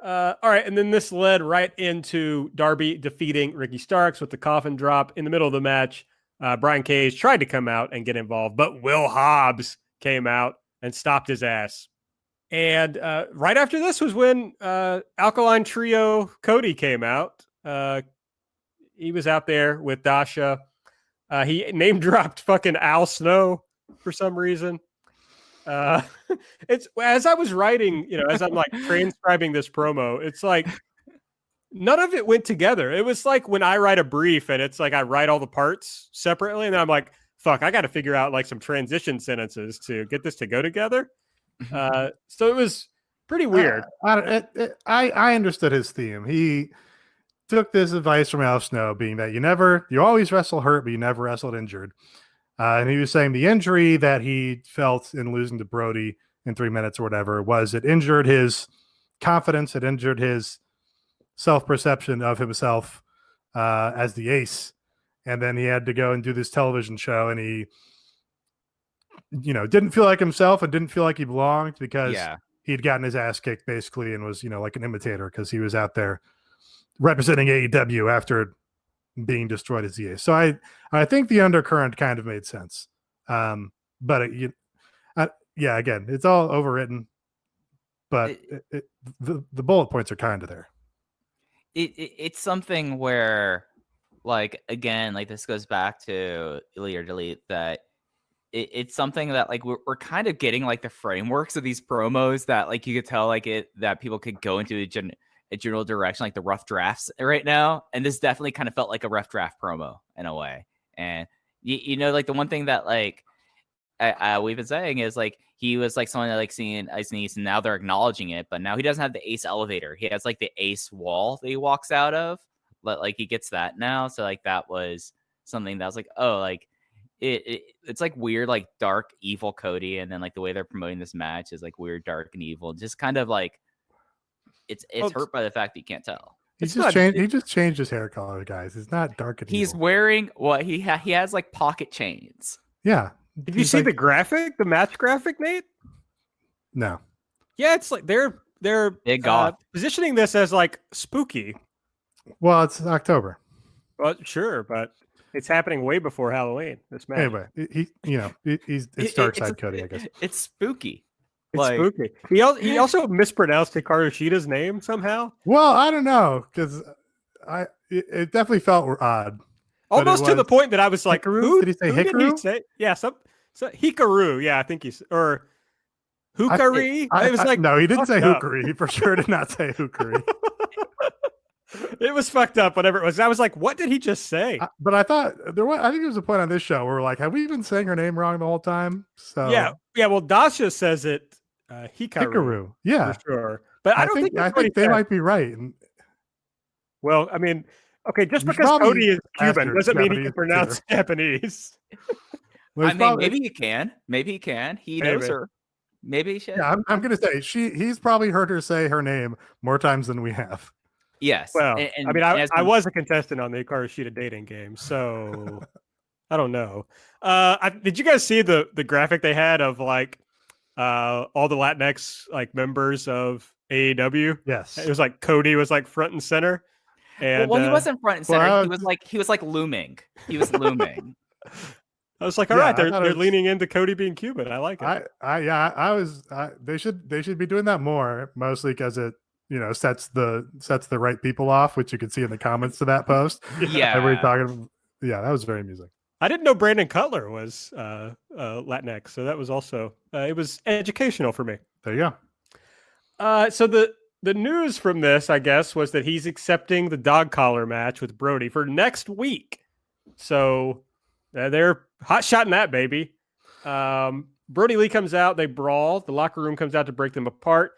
All right, and then this led right into Darby defeating Ricky Starks with the coffin drop in the middle of the match. Brian Cage tried to come out and get involved, but Will Hobbs came out and stopped his ass. And right after this was when Alkaline Trio Cody came out. He was out there with Dasha. He name dropped fucking Al Snow for some reason. It's as I was writing, as I'm like transcribing this promo, it's like none of it went together. It was like when I write a brief and it's like I write all the parts separately, and then I'm like, fuck, I got to figure out like some transition sentences to get this to go together. So it was pretty weird. I understood his theme. He took this advice from Al Snow, being that you always wrestle hurt, but you never wrestled injured. And he was saying the injury that he felt in losing to Brody in 3 minutes or whatever was it injured his confidence, it injured his self-perception of himself as the ace. And then he had to go and do this television show, and he didn't feel like himself and didn't feel like he belonged because he'd gotten his ass kicked basically, and was like an imitator because he was out there representing AEW after being destroyed as the ace. So I think the undercurrent kind of made sense, but again, it's all overwritten, but the bullet points are kind of there. It's something where, like, again, like this goes back to Elite or Delete, that it's something that like we're kind of getting like the frameworks of these promos that like you could tell like that people could go into a general direction, like the rough drafts right now. And this definitely kind of felt like a rough draft promo in a way. And like the one thing that like we've been saying is like he was like someone that like seeing Ice and Ace, and now they're acknowledging it, but now he doesn't have the Ace elevator. He has like the Ace wall that he walks out of, but like he gets that now. So like that was something that was like, oh, like it's like weird, like dark, evil Cody. And then like the way they're promoting this match is like weird, dark, and evil. Just kind of like it's hurt by the fact that you can't tell. He just changed his hair color, guys. It's not dark and he's evil. Wearing what he has like pocket chains. Yeah. Did you see the graphic, the match graphic, Nate? No. Yeah, it's like they're big goth positioning this as like spooky. Well, it's October. Well, sure, but it's happening way before Halloween. This match. Anyway, it's Dark Side Cody, I guess. It's spooky. It's like, spooky. He also mispronounced Hikaru Shida's name somehow. Well, I don't know, because it definitely felt odd. Almost to the point that I was like, Hikaru? Did he say Hikaru? Did he say? Yeah, So Hikaru, yeah, I think he's or Hukari. It was like no, he didn't say up. Hukari. He for sure did not say Hukari. It was fucked up, whatever it was. I was like, what did he just say? But I thought I think there was a point on this show where we're like, have we been saying her name wrong the whole time? So Yeah. Well, Dasha says it Hikaru. Yeah, for sure. But I don't think they might be right. And well, I mean, okay, just You should because probably Cody is ask Cuban your doesn't mean he Japanese can pronounce Japanese. Well, I he's mean, probably- maybe he can. Maybe he can. He knows Maybe. her. Maybe he should. Yeah, I'm gonna say he's probably heard her say her name more times than we have. Yes. Well, And I mean, as I we- was a contestant on the Hikaru Shida dating game, so I don't know. Did you guys see the graphic they had of like all the Latinx like members of AEW? Yes. It was like Cody was like front and center. And well, he wasn't front and center. well, he was like looming. He was looming. I was like, all Yeah, right, I thought it they're was- leaning into Cody being Cuban. I like it. They should be doing that more, mostly because it sets the right people off, which you can see in the comments to that post. Yeah. Everybody talking. Yeah, that was very amusing. I didn't know Brandon Cutler was Latinx, so that was also it was educational for me. There you go. So the news from this, I guess, was that he's accepting the dog collar match with Brody for next week. So they're hot shotting that baby. Brody Lee comes out, they brawl. The locker room comes out to break them apart.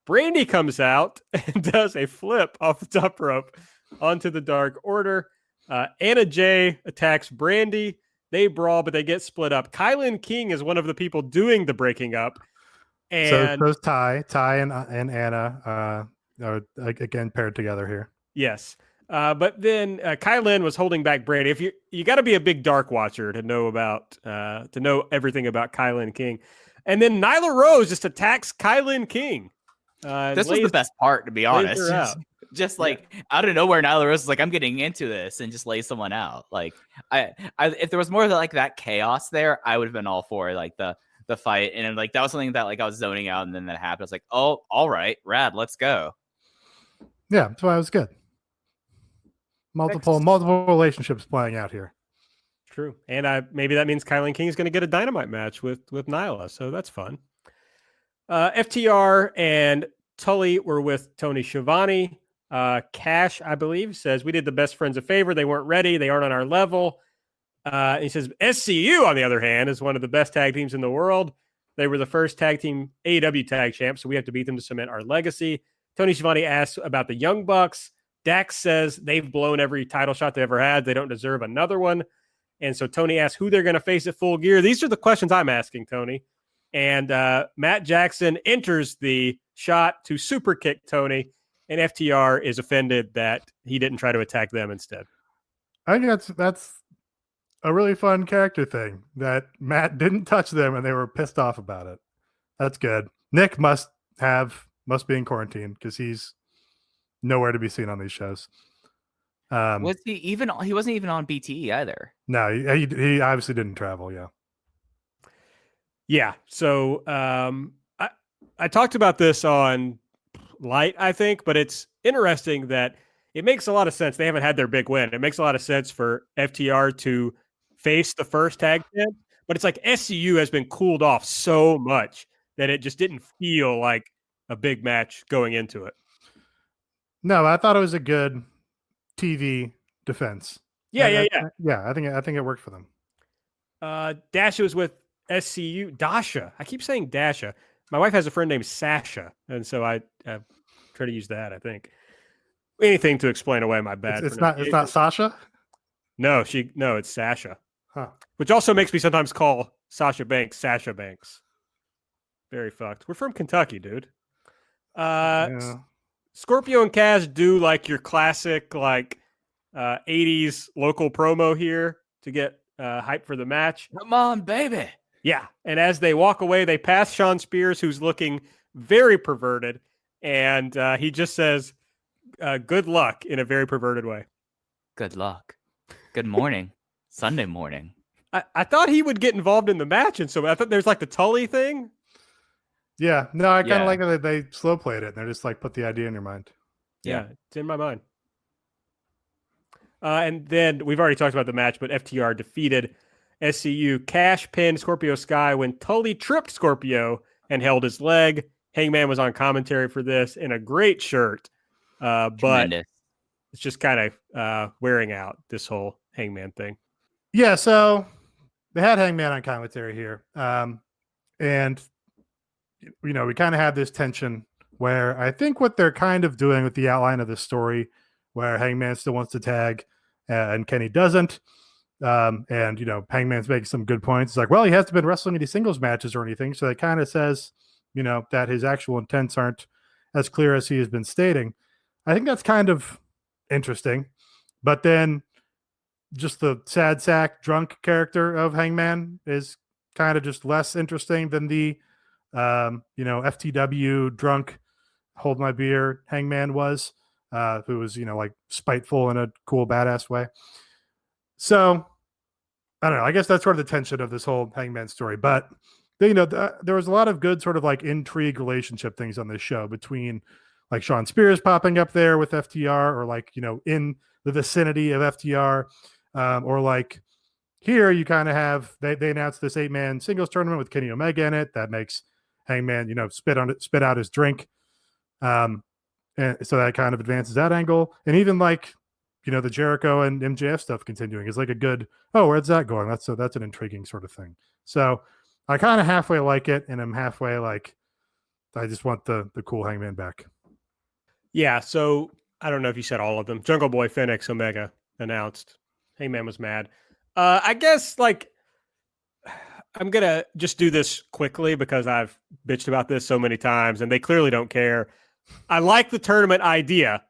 Brandy comes out and does a flip off the top rope onto the Dark Order. Anna Jay attacks Brandy. They brawl, but they get split up. Kylan King is one of the people doing the breaking up. And so Ty and Anna are again paired together here. yes. But then Kylan was holding back Brandy. If you got to be a big Dark watcher to know everything about Kylan King. And then Nyla Rose just attacks Kylan King. This was the best part, to be honest. her out. Just like out of nowhere, Nyla Rose is like, I'm getting into this, and just lays someone out. Like, I if there was more of like that chaos there, I would have been all for like the fight. And like that was something that like I was zoning out, and then that happened. I was like, oh, all right, rad, let's go. Yeah, that's why it was good. Multiple relationships playing out here. True. And maybe that means Kylan King is going to get a Dynamite match with Nyla. So that's fun. FTR and Tully were with Tony Schiavone. Cash, I believe, says, we did the best friends a favor. They weren't ready. They aren't on our level. And he says, SCU, on the other hand, is one of the best tag teams in the world. They were the first tag team AEW tag champs, so we have to beat them to cement our legacy. Tony Schiavone asks about the Young Bucks. Dax says they've blown every title shot they ever had. They don't deserve another one. And so Tony asks who they're going to face at Full Gear. These are the questions I'm asking, Tony. And Matt Jackson enters the shot to super kick Tony, and FTR is offended that he didn't try to attack them instead. I think that's a really fun character thing that Matt didn't touch them and they were pissed off about it. That's good. Nick must be in quarantine because he's nowhere to be seen on these shows. Was he even? He wasn't even on BTE either. No, he obviously didn't travel. Yeah. Yeah. So I talked about this on Light, I think, but it's interesting that it makes a lot of sense. They haven't had their big win. It makes a lot of sense for FTR to face the first tag champ, but it's like SCU has been cooled off so much that it just didn't feel like a big match going into it. No, I thought it was a good TV defense. Yeah. I think it worked for them. Dasha was with SCU. Dasha. I keep saying Dasha. My wife has a friend named Sasha, and so I try to use that. I think anything to explain away my bad. It's not Sasha. No, it's Sasha. Huh. Which also makes me sometimes call Sasha Banks Sasha Banks. Very fucked. We're from Kentucky, dude. Yeah. Scorpio and Kaz do like your classic 80s local promo here to get hype for the match. Come on, baby. Yeah. And as they walk away, they pass Sean Spears, who's looking very perverted. And he just says, good luck in a very perverted way. Good luck. Good morning. Sunday morning. I thought he would get involved in the match. And so I thought there's like the Tully thing. Yeah. No, I kind of like that they slow played it. And they're just like, put the idea in your mind. Yeah, it's in my mind. And then we've already talked about the match, but FTR defeated SCU cash pinned Scorpio Sky when Tully tripped Scorpio and held his leg. Hangman was on commentary for this in a great shirt, but Tremendous. it's just kind of wearing out, this whole Hangman thing. Yeah, so they had Hangman on commentary here. And, we kind of had this tension where I think what they're kind of doing with the outline of the story, where Hangman still wants to tag and Kenny doesn't. And, Hangman's making some good points. It's like, well, he hasn't been wrestling any singles matches or anything. So it kind of says, that his actual intents aren't as clear as he has been stating. I think that's kind of interesting. But then just the sad sack drunk character of Hangman is kind of just less interesting than the, FTW drunk hold my beer Hangman was, who was, like spiteful in a cool, badass way. So I don't know. I guess that's sort of the tension of this whole Hangman story. But, there was a lot of good sort of like intrigue relationship things on this show between like Sean Spears popping up there with FTR, or like, in the vicinity of FTR, or like here you kind of have, they announced this 8-man singles tournament with Kenny Omega in it. That makes Hangman, spit out his drink. And so that kind of advances that angle. And even like, the Jericho and MJF stuff continuing is like a good, where's that going? That's an intriguing sort of thing. So I kind of halfway like it, and I'm halfway like, I just want the cool Hangman back. Yeah, so I don't know if you said all of them. Jungle Boy, Phoenix, Omega announced. Hangman was mad. I guess like I'm going to just do this quickly because I've bitched about this so many times and they clearly don't care. I like the tournament idea,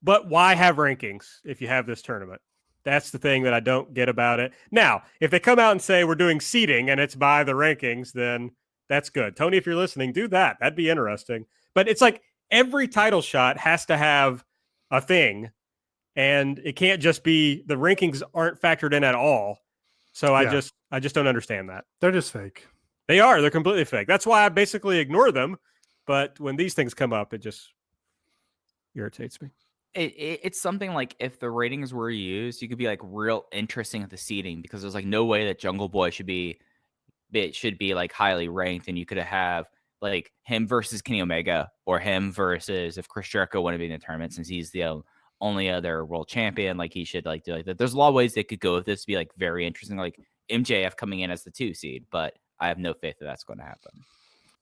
but why have rankings if you have this tournament? That's the thing that I don't get about it. Now, if they come out and say we're doing seeding and it's by the rankings, then that's good. Tony, if you're listening, do that. That'd be interesting. But it's like every title shot has to have a thing, and it can't just be the rankings aren't factored in at all. So I just don't understand that. They're just fake. They are. They're completely fake. That's why I basically ignore them. But when these things come up, it just irritates me. It's something like if the ratings were used, you could be like real interesting at the seating, because there's like no way that Jungle Boy should be like highly ranked, and you could have like him versus Kenny Omega, or him versus if Chris Jericho wanted to be in the tournament, since he's the only other world champion. Like he should like do like that. There's a lot of ways they could go with this to be like very interesting, like MJF coming in as the 2 seed, but I have no faith that that's going to happen.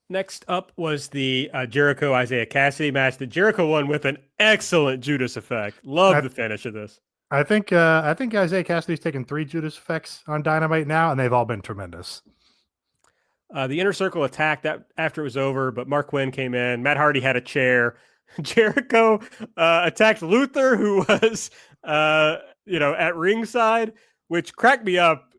Next up was the Jericho Isaiah Cassidy match that Jericho won with an excellent Judas effect. Love the finish of this. I think Isaiah Cassidy's taken 3 Judas effects on Dynamite now, and they've all been tremendous. The Inner Circle attacked that after it was over, but Mark Quinn came in. Matt Hardy had a chair. Jericho attacked Luther, who was at ringside, which cracked me up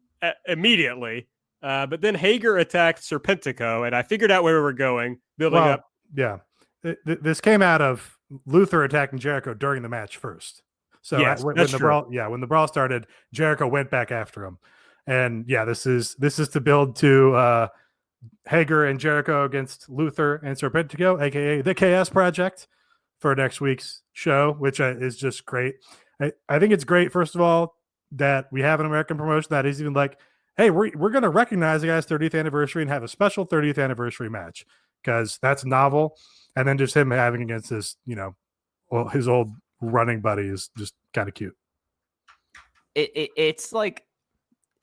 immediately. But then Hager attacked Serpentico, and I figured out where we were going, building up. Yeah. This came out of Luther attacking Jericho during the match first. So yes, when the brawl started, Jericho went back after him. And yeah, this is to build to Hager and Jericho against Luther and Serpentico, aka the Chaos Project, for next week's show, which is just great. I think it's great, first of all, that we have an American promotion that is even like, hey, we're going to recognize the guy's 30th anniversary and have a special 30th anniversary match, because that's novel. And then just him having against his, his old running buddy is just kind of cute. It's like,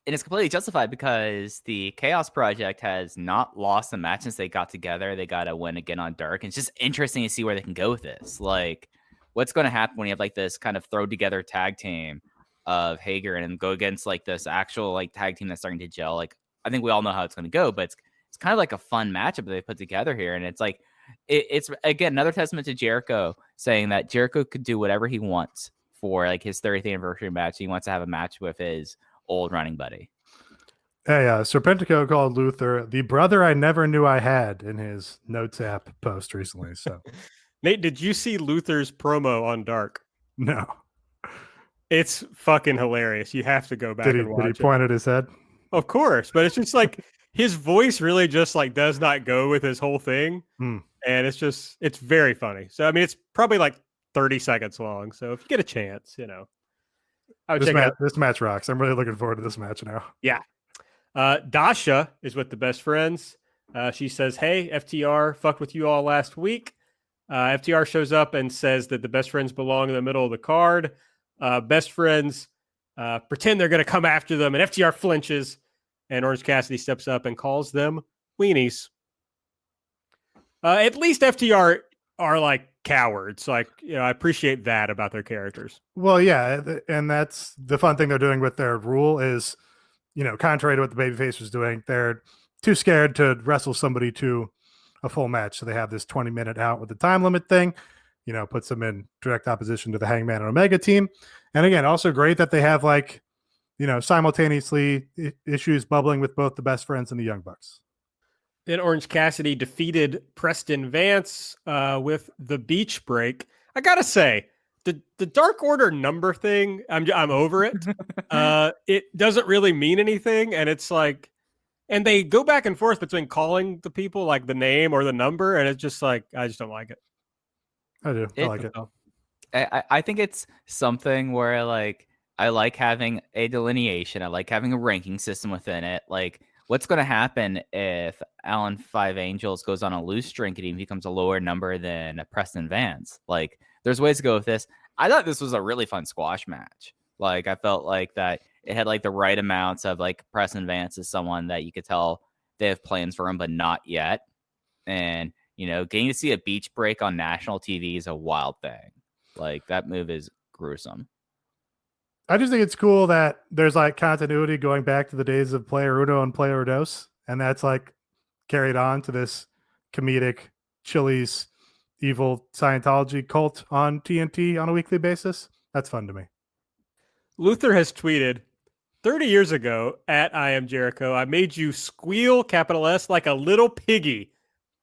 and it's completely justified because the Chaos Project has not lost a match since they got together. They got to win again on Dark. And it's just interesting to see where they can go with this. Like, what's going to happen when you have like this kind of throw together tag team of Hager and go against like this actual like tag team that's starting to gel? Like, I think we all know how it's going to go, but it's kind of like a fun matchup that they put together here. And it's like, it's again, another testament to Jericho, saying that Jericho could do whatever he wants for like his 30th anniversary match. He wants to have a match with his old running buddy. Hey, Serpentico called Luther the brother I never knew I had in his Notes app post recently. So, Nate, did you see Luther's promo on Dark? No. It's fucking hilarious. You have to go back and watch it. Did he point at his head? Of course, but it's just like his voice really just like does not go with his whole thing. And it's very funny. So, I mean, it's probably like 30 seconds long. So if you get a chance, I would check it out. This match rocks. I'm really looking forward to this match now. Yeah. Dasha is with the best friends. She says, hey, FTR fucked with you all last week. FTR shows up and says that the best friends belong in the middle of the card. Best friends pretend they're going to come after them, and FTR flinches, and Orange Cassidy steps up and calls them weenies. At least FTR are like cowards. Like, I appreciate that about their characters. Well, yeah, and that's the fun thing they're doing with their rule is, contrary to what the babyface was doing, they're too scared to wrestle somebody to a full match. So they have this 20-minute out with the time limit thing, puts them in direct opposition to the Hangman and Omega team. And again, also great that they have simultaneously issues bubbling with both the best friends and the Young Bucks. Then Orange Cassidy defeated Preston Vance with the beach break. I gotta say, the Dark Order number thing, I'm over it. It doesn't really mean anything, and it's like, and they go back and forth between calling the people like the name or the number, and it's just like, I just don't like it. I do. I like it. I think it's something where like I like having a delineation. I like having a ranking system within it. Like, what's going to happen if Alan Five Angels goes on a loose streak and he becomes a lower number than Preston Vance? Like, there's ways to go with this. I thought this was a really fun squash match. Like, I felt like that it had like the right amounts of like Preston Vance is someone that you could tell they have plans for him, but not yet. And, getting to see a beach break on national TV is a wild thing. Like, that move is gruesome. I just think it's cool that there's like continuity going back to the days of Player Uno and Player Dos, and that's like carried on to this comedic Chili's evil Scientology cult on TNT on a weekly basis. That's fun to me. Luther has tweeted, 30 years ago at I Am Jericho, I made you squeal, capital S, like a little piggy.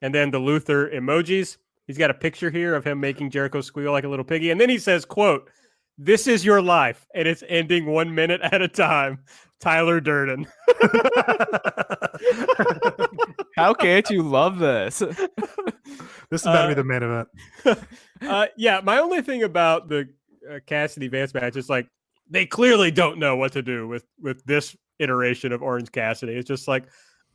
And then the Luther emojis. He's got a picture here of him making Jericho squeal like a little piggy. And then he says, quote, this is your life, and it's ending 1 minute at a time. Tyler Durden. How can't you love this? This is about to be the main event. Yeah, my only thing about the Cassidy Vance match is like they clearly don't know what to do with this iteration of Orange Cassidy. It's just like,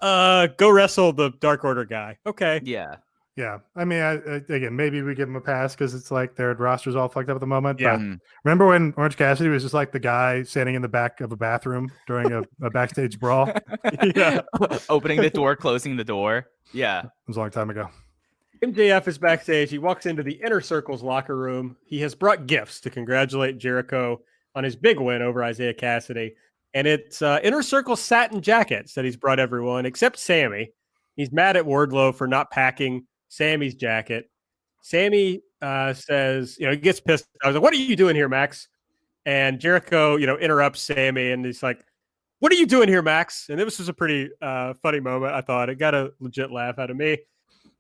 go wrestle the Dark Order guy. Okay. Yeah. Yeah. I mean, again, maybe we give them a pass because it's like their roster's all fucked up at the moment. Yeah. But remember when Orange Cassidy was just like the guy standing in the back of a bathroom during a backstage brawl? Yeah. Opening the door, closing the door. Yeah. It was a long time ago. MJF is backstage. He walks into the Inner Circle's locker room. He has brought gifts to congratulate Jericho on his big win over Isaiah Cassidy. And it's Inner Circle satin jackets that he's brought everyone, except Sammy. He's mad at Wardlow for not packing Sammy's jacket. Sammy says, he gets pissed. I was like, what are you doing here, Max? And Jericho, interrupts Sammy, and he's like, what are you doing here, Max? And this was a pretty funny moment, I thought. It got a legit laugh out of me.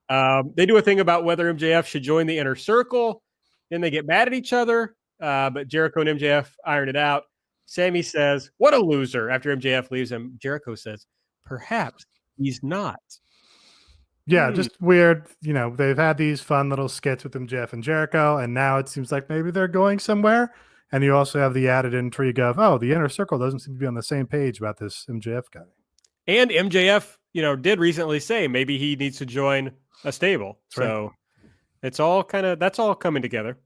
They do a thing about whether MJF should join the Inner Circle. Then they get mad at each other, but Jericho and MJF iron it out. Sammy says, what a loser, after MJF leaves him. Jericho says, perhaps he's not. Yeah, just weird. They've had these fun little skits with MJF and Jericho, and now it seems like maybe they're going somewhere. And you also have the added intrigue of, the Inner Circle doesn't seem to be on the same page about this MJF guy. And MJF, did recently say maybe he needs to join a stable. That's so right. It's all that's all coming together.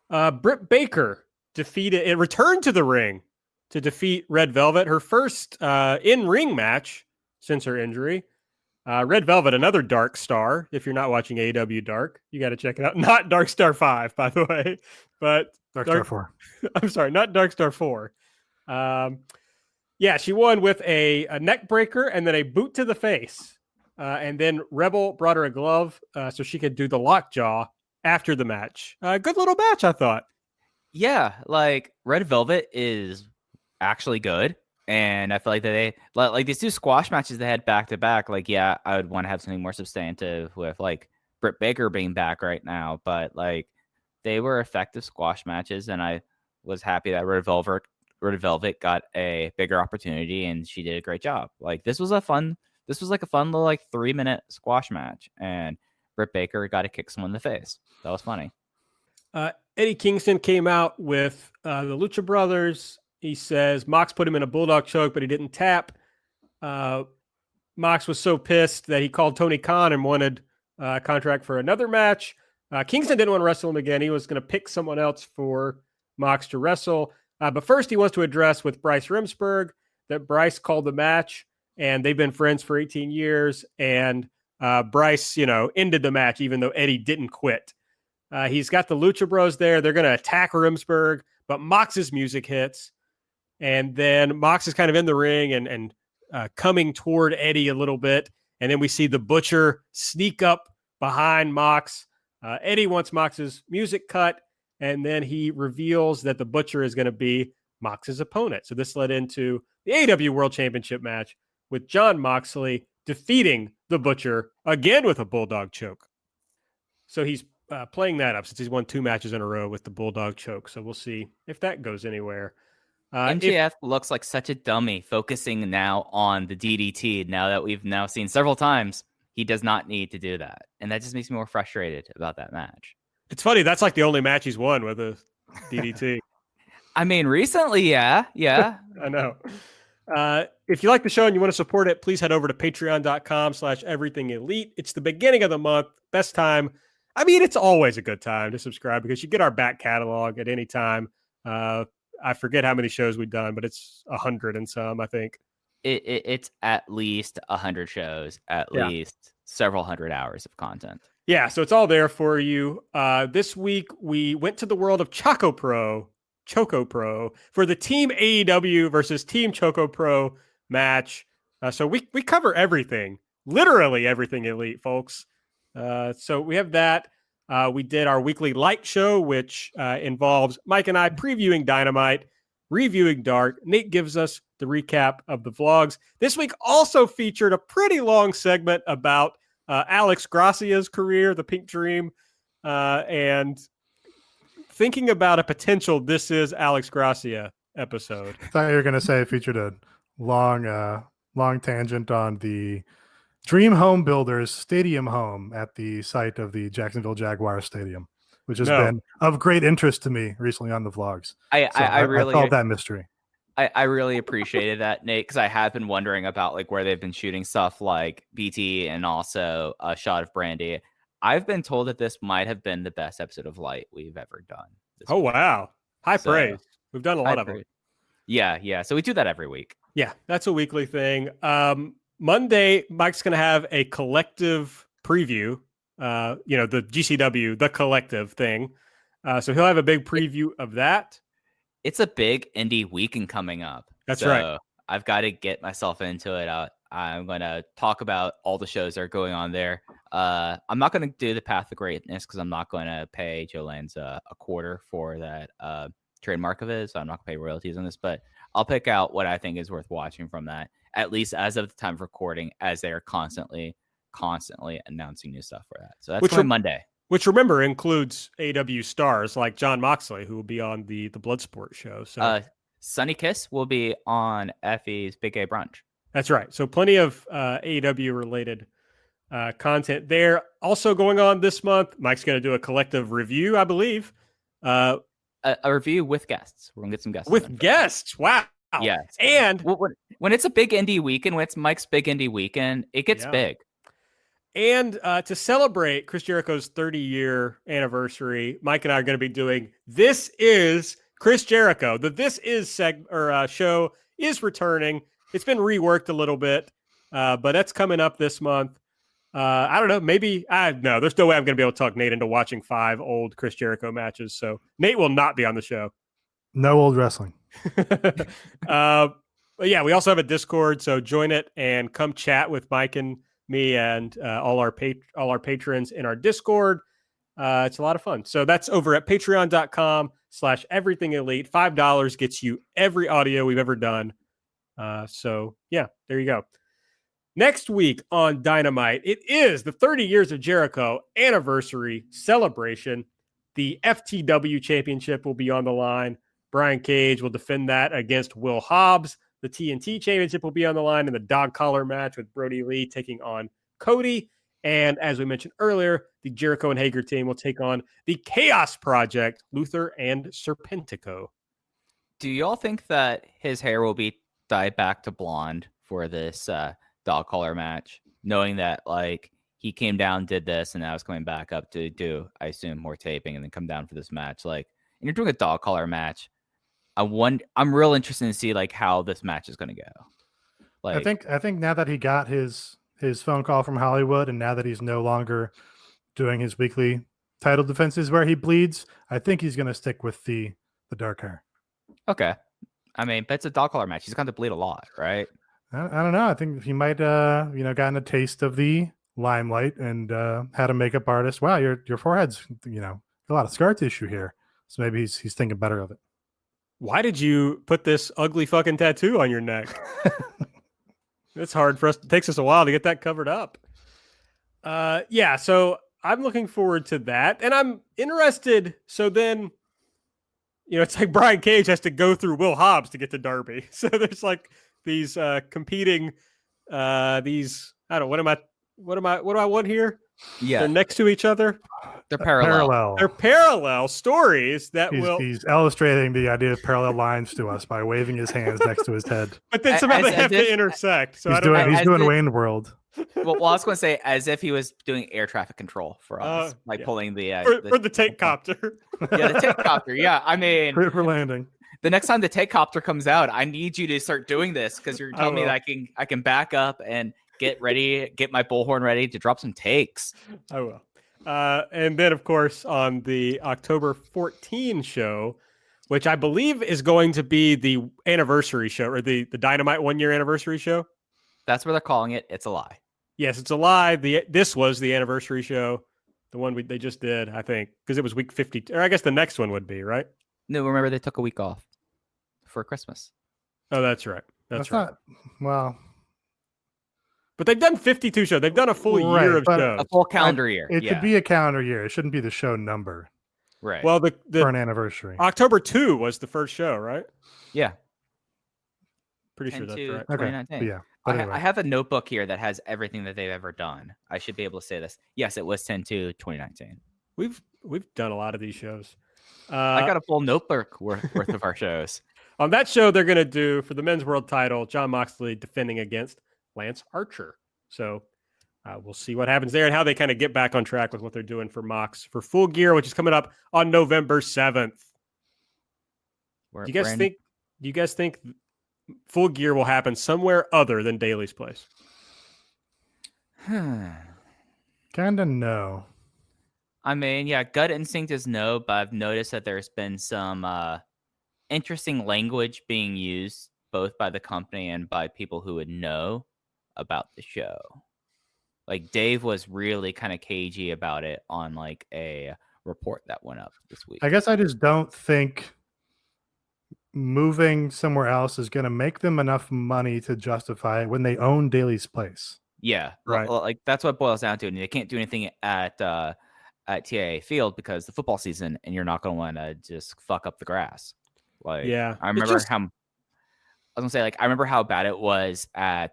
Britt Baker returned to the ring to defeat Red Velvet, her first in-ring match since her injury. Red Velvet, another Dark Star. If you're not watching AEW Dark, you got to check it out. Not Dark Star 5, by the way, but Dark Star 4. I'm sorry, not Dark Star 4. Yeah, she won with a neck breaker and then a boot to the face. And then Rebel brought her a glove so she could do the lockjaw after the match. Good little match, I thought. Yeah, like Red Velvet is actually good. And I feel like that they like these two squash matches they had back to back. Like, yeah, I would want to have something more substantive with like Britt Baker being back right now. But like they were effective squash matches, and I was happy that Red Velvet got a bigger opportunity, and she did a great job. Like this was like a fun little like 3-minute squash match, and Britt Baker got to kick someone in the face. That was funny. Eddie Kingston came out with the Lucha Brothers. He says Mox put him in a bulldog choke, but he didn't tap. Mox was so pissed that he called Tony Khan and wanted a contract for another match. Kingston didn't want to wrestle him again. He was going to pick someone else for Mox to wrestle. But first, he wants to address with Bryce Remsburg that Bryce called the match, and they've been friends for 18 years. And Bryce, ended the match, even though Eddie didn't quit. He's got the Lucha Bros there. They're going to attack Remsburg, but Mox's music hits. And then Mox is kind of in the ring and coming toward Eddie a little bit. And then we see the Butcher sneak up behind Mox. Eddie wants Mox's music cut. And then he reveals that the Butcher is going to be Mox's opponent. So this led into the AEW World Championship match with Jon Moxley defeating the Butcher again with a bulldog choke. So he's playing that up since he's won 2 matches in a row with the bulldog choke. So we'll see if that goes anywhere. MJF looks like such a dummy focusing now on the DDT now that we've now seen several times. He does not need to do that. And that just makes me more frustrated about that match. It's funny. That's like the only match he's won with a DDT. I mean, recently, yeah. I know. If you like the show and you want to support it, please head over to patreon.com/everythingelite. It's the beginning of the month. Best time. I mean, it's always a good time to subscribe because you get our back catalog at any time. I forget how many shows we've done, but it's 100 and some, I think. It's at least 100 shows, at least several hundred hours of content. Yeah, so it's all there for you. This week, we went to the world of Choco Pro for the Team AEW versus Team Choco Pro match. So we cover everything, literally everything Elite, folks. So we have that. We did our weekly light show, which involves Mike and I previewing Dynamite, reviewing Dark. Nate gives us the recap of the vlogs. This week also featured a pretty long segment about Alex Gracia's career, the Pink Dream, and thinking about a potential This Is Alex Gracia episode. I thought you were going to say it featured a long tangent on the Dream Home Builders stadium home at the site of the Jacksonville Jaguars Stadium, which has been of great interest to me recently on the vlogs. I really solved that mystery. I really appreciated that, Nate, because I have been wondering about like where they've been shooting stuff like BT and also a shot of Brandy. I've been told that this might have been the best episode of Light we've ever done. Oh, wow. High praise. We've done a lot of them. Yeah. So we do that every week. Yeah, that's a weekly thing. Monday, Mike's going to have a collective preview, the GCW, the collective thing. So he'll have a big preview of that. It's a big indie weekend coming up. That's right. I've got to get myself into it. I'm going to talk about all the shows that are going on there. I'm not going to do the Path of Greatness because I'm not going to pay Joe Lanza a quarter for that trademark of his. So I'm not going to pay royalties on this, but I'll pick out what I think is worth watching from that, at least as of the time of recording, as they are constantly announcing new stuff for that. So that's coming Monday. Which, remember, includes AEW stars like Jon Moxley, who will be on the Bloodsport show. So Sunny Kiss will be on Effie's Big A Brunch. That's right. So plenty of AEW-related content there. Also going on this month, Mike's going to do a collective review, I believe. A review with guests. We're going to get some guests. With guests? Wow. Yes. And when it's a big indie weekend, when it's Mike's big indie weekend, it gets big. And to celebrate Chris Jericho's 30-year anniversary, Mike and I are going to be doing This Is Chris Jericho. The This Is show is returning. It's been reworked a little bit, but that's coming up this month. I don't know. Maybe no. There's no way I'm going to be able to talk Nate into watching 5 old Chris Jericho matches. So Nate will not be on the show. No old wrestling. But yeah, we also have a Discord, so join it and come chat with Mike and me and all our patrons in our Discord. It's a lot of fun. So that's over at patreon.com/everythingelite. $5 gets you every audio we've ever done. So yeah, there you go. Next week on Dynamite, it is the 30 years of Jericho anniversary celebration. The FTW championship will be on the line. Brian Cage will defend that against Will Hobbs. The TNT championship will be on the line in the dog collar match with Brody Lee taking on Cody. And as we mentioned earlier, the Jericho and Hager team will take on the Chaos Project, Luther and Serpentico. Do y'all think that his hair will be dyed back to blonde for this dog collar match? Knowing that like he came down, did this, and now is coming back up to do, I assume, more taping and then come down for this match. Like, and you're doing a dog collar match. I'm real interested to see like how this match is going to go. Like, I think now that he got his phone call from Hollywood, and now that he's no longer doing his weekly title defenses where he bleeds, I think he's going to stick with the dark hair. okay. I mean, but it's a dog collar match. He's going to bleed a lot, right? I don't know. I think he might, gotten a taste of the limelight and had a makeup artist. Wow, your forehead's, a lot of scar tissue here. So maybe he's thinking better of it. Why did you put this ugly fucking tattoo on your neck? It's hard for us. It takes us a while to get that covered up. Yeah, so I'm looking forward to that. And I'm interested. So then, it's like Brian Cage has to go through Will Hobbs to get to Darby. So there's like these competing, I don't know, what do I want here? Yeah. They're next to each other. They're parallel. They're parallel stories that he's illustrating the idea of parallel lines to us by waving his hands next to his head. But then somehow they have to intersect. So he's doing Wayne World. Well, I was going to say as if he was doing air traffic control for us, pulling the for the Takecopter. Yeah, the Takecopter. Yeah, I mean, for landing. The next time the Takecopter comes out, I need you to start doing this because you're telling me that I can back up and get my bullhorn ready to drop some takes. I will. And then, of course, on the October 14 show, which I believe is going to be the anniversary show or the Dynamite 1 year anniversary show. That's what they're calling it. It's a lie. Yes, it's a lie. This was the anniversary show, the one they just did, I think, because it was week 50. Or I guess the next one would be, right? No, remember they took a week off for Christmas. Oh, that's right. That's right. Well, but they've done 52 shows. They've done a full year of shows. A full calendar year. It should be a calendar year. It shouldn't be the show number. Right. Well, for an anniversary. October 2 was the first show, right? Yeah. Pretty sure that's right. 2019. Okay. Yeah. Anyway. I have a notebook here that has everything that they've ever done. I should be able to say this. Yes, it was 10/2/2019. We've done a lot of these shows. I got a full notebook worth of our shows. On that show, they're going to do, for the men's world title, Jon Moxley defending against Lance Archer. So we'll see what happens there and how they kind of get back on track with what they're doing for Mox for Full Gear, which is coming up on November 7th. Do you guys think Full Gear will happen somewhere other than Daly's place? Kind of no. I mean, yeah, gut instinct is no, but I've noticed that there's been some interesting language being used both by the company and by people who would know about the show. Like Dave was really kind of cagey about it on like a report that went up this week. I guess I just don't think moving somewhere else is going to make them enough money to justify it when they own Daly's place. Yeah, right. Like that's what it boils down to. And they can't do anything at TIA Field because the football season, and you're not going to want to just fuck up the grass. Like, yeah, I remember I remember how bad it was at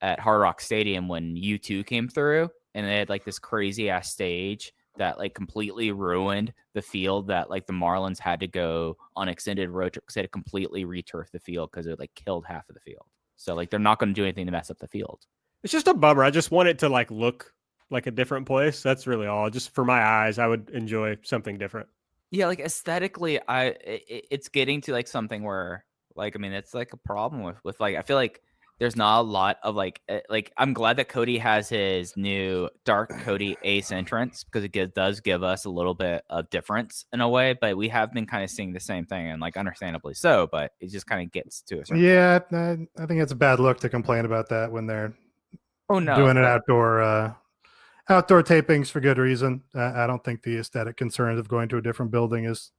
Hard Rock Stadium when U2 came through, and they had like this crazy ass stage that like completely ruined the field that like the Marlins had to go on extended road trip because they had to completely returf the field because it like killed half of the field. So like they're not going to do anything to mess up the field. It's just a bummer. I just want it to like look like a different place. That's really all. Just for my eyes, I would enjoy something different. Yeah, like aesthetically, it's getting to like something where like, I mean, it's like a problem with like, I feel like there's not a lot of like I'm glad that Cody has his new Dark Cody Ace entrance because it does give us a little bit of difference in a way, but we have been kind of seeing the same thing and like understandably so, but it just kind of gets to us. Yeah, I think it's a bad look to complain about that when they're doing an outdoor tapings for good reason. I don't think the aesthetic concerns of going to a different building is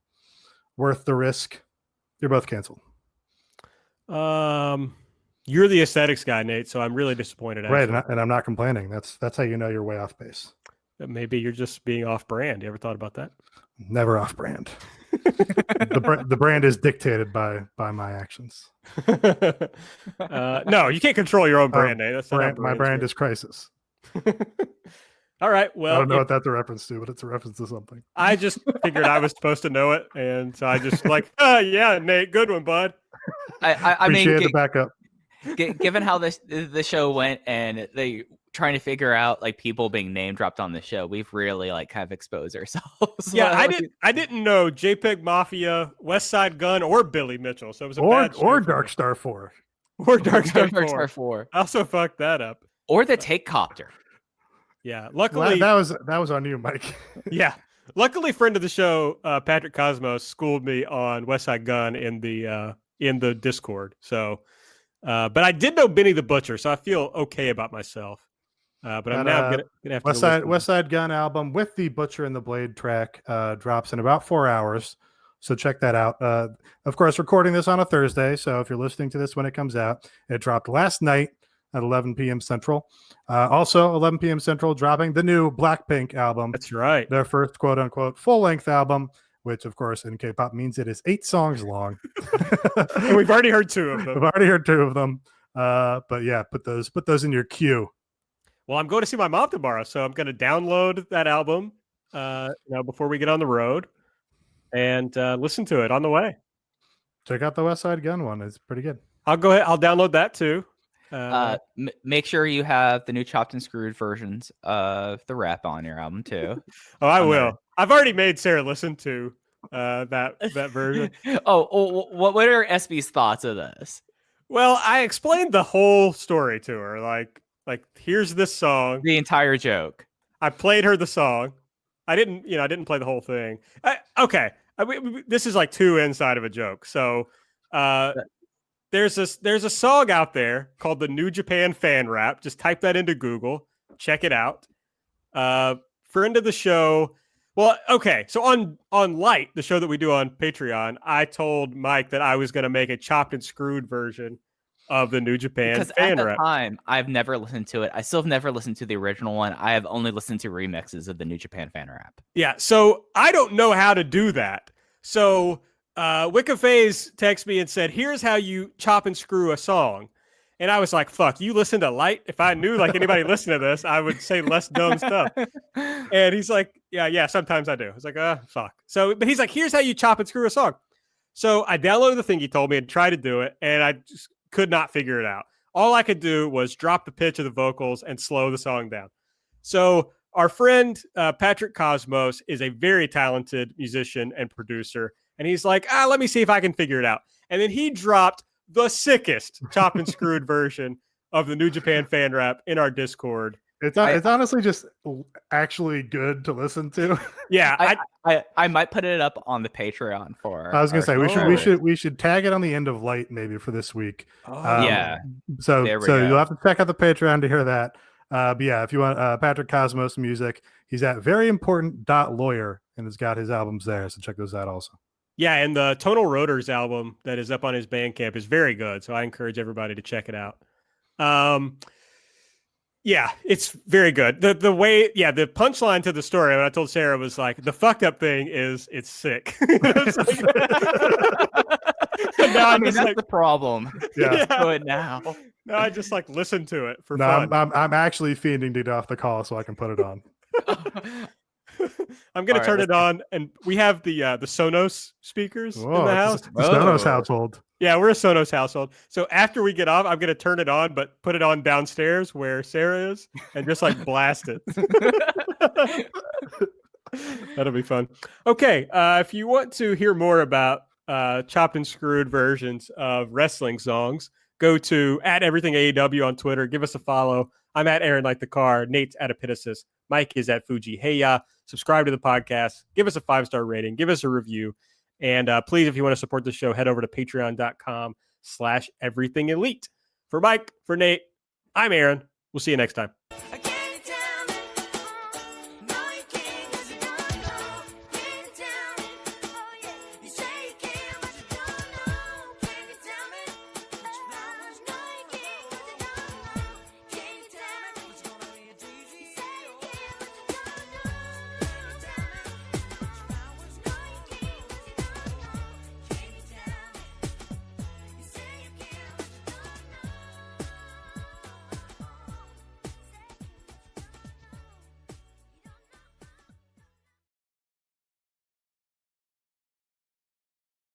worth the risk. You're both canceled. You're the aesthetics guy, Nate, so I'm really disappointed. Right, and I'm not complaining. That's how you know you're way off base. Maybe you're just being off brand. You ever thought about that? Never off brand. The brand is dictated by my actions. No, you can't control your own brand, Nate. That's not my brand is Crisis. All right. I Well, don't know what that's a reference to, but it's a reference to something. I just figured I was supposed to know it, and so I just like, yeah, Nate, good one, bud. I mean, Appreciate the backup. given how the show went and they trying to figure out like people being name dropped on the show, we've really like kind of exposed ourselves. Yeah, I didn't know JPEG Mafia, West Side Gun, or Billy Mitchell. So it was a bad show Or for Dark me. Star 4. Or Dark Star Dark 4. Star 4. I also fucked that up. Or the Takecopter. Yeah, luckily that was on you, Mike. Yeah, luckily, friend of the show, Patrick Cosmos, schooled me on West Side Gun in the Discord. So, but I did know Benny the Butcher, so I feel okay about myself. But I'm now gonna have to West Side Gun album with the Butcher and the Blade track drops in about 4 hours. So check that out. Of course, recording this on a Thursday. So if you're listening to this when it comes out, it dropped last night at 11 p.m. Central. Also, 11 p.m. Central, dropping the new Blackpink album. That's right. Their first quote unquote full length album, which of course in K-pop means it is 8 songs long. And we've already heard 2 of them. We've already heard 2 of them. But yeah, put those in your queue. Well, I'm going to see my mom tomorrow, so I'm going to download that album, before we get on the road, and listen to it on the way. Check out the West Side Gun one; it's pretty good. I'll go ahead. I'll download that too. Make sure you have the new Chopped and Screwed versions of the rap on your album too. Oh, I will. I've already made Sarah listen to that version. What are SB's thoughts of this? Well, I explained the whole story to her. Like here's this song. The entire joke. I played her the song. I didn't play the whole thing. Okay. This is like too inside of a joke. So there's a song out there called the New Japan Fan Rap. Just type that into Google. Check it out. Friend of the show. Well, okay. So on Light, the show that we do on Patreon, I told Mike that I was going to make a chopped and screwed version of the New Japan because Fan at the Rap. time, I've never listened to it. I still have never listened to the original one. I have only listened to remixes of the New Japan Fan Rap. Yeah. So I don't know how to do that. So Wiccaface texted me and said, here's how you chop and screw a song. And I was like, fuck, you listen to Light? If I knew like anybody listened to this, I would say less dumb stuff. And he's like, yeah, sometimes I do. I was like, fuck. So, but he's like, here's how you chop and screw a song. So I downloaded the thing he told me and tried to do it. And I just could not figure it out. All I could do was drop the pitch of the vocals and slow the song down. So our friend, Patrick Cosmos, is a very talented musician and producer. And he's like, let me see if I can figure it out. And then he dropped the sickest chopped and screwed version of the New Japan Fan Rap in our Discord. It's honestly just actually good to listen to. Yeah, I might put it up on the Patreon for. I was gonna say we should tag it on the end of Light maybe for this week. Yeah. So you'll have to check out the Patreon to hear that. But yeah, if you want Patrick Cosmos music, he's at veryimportant.lawyer and has got his albums there. So check those out also. Yeah, and the Tonal Rotors album that is up on his Bandcamp is very good. So I encourage everybody to check it out. Yeah, it's very good. The way, the punchline to the story, when I told Sarah, was like, the fucked up thing is it's sick. It's like, that's the problem. Yeah. Do it now. No, I just like listen to it for fun. I'm actually fiending to get off the call so I can put it on. I'm gonna turn it on, and we have the Sonos speakers in the house. Sonos household. Yeah, we're a Sonos household. So after we get off, I'm gonna turn it on, but put it on downstairs where Sarah is, and just like blast it. That'll be fun. Okay, if you want to hear more about chopped and screwed versions of wrestling songs, go to @EverythingAEW on Twitter. Give us a follow. I'm at Aaron Like the Car. Nate's at Epitasis. Mike is at Fuji Heya. Subscribe to the podcast. Give us a 5-star rating. Give us a review. And please, if you want to support the show, head over to patreon.com/everythingelite. For Mike, for Nate, I'm Aaron. We'll see you next time.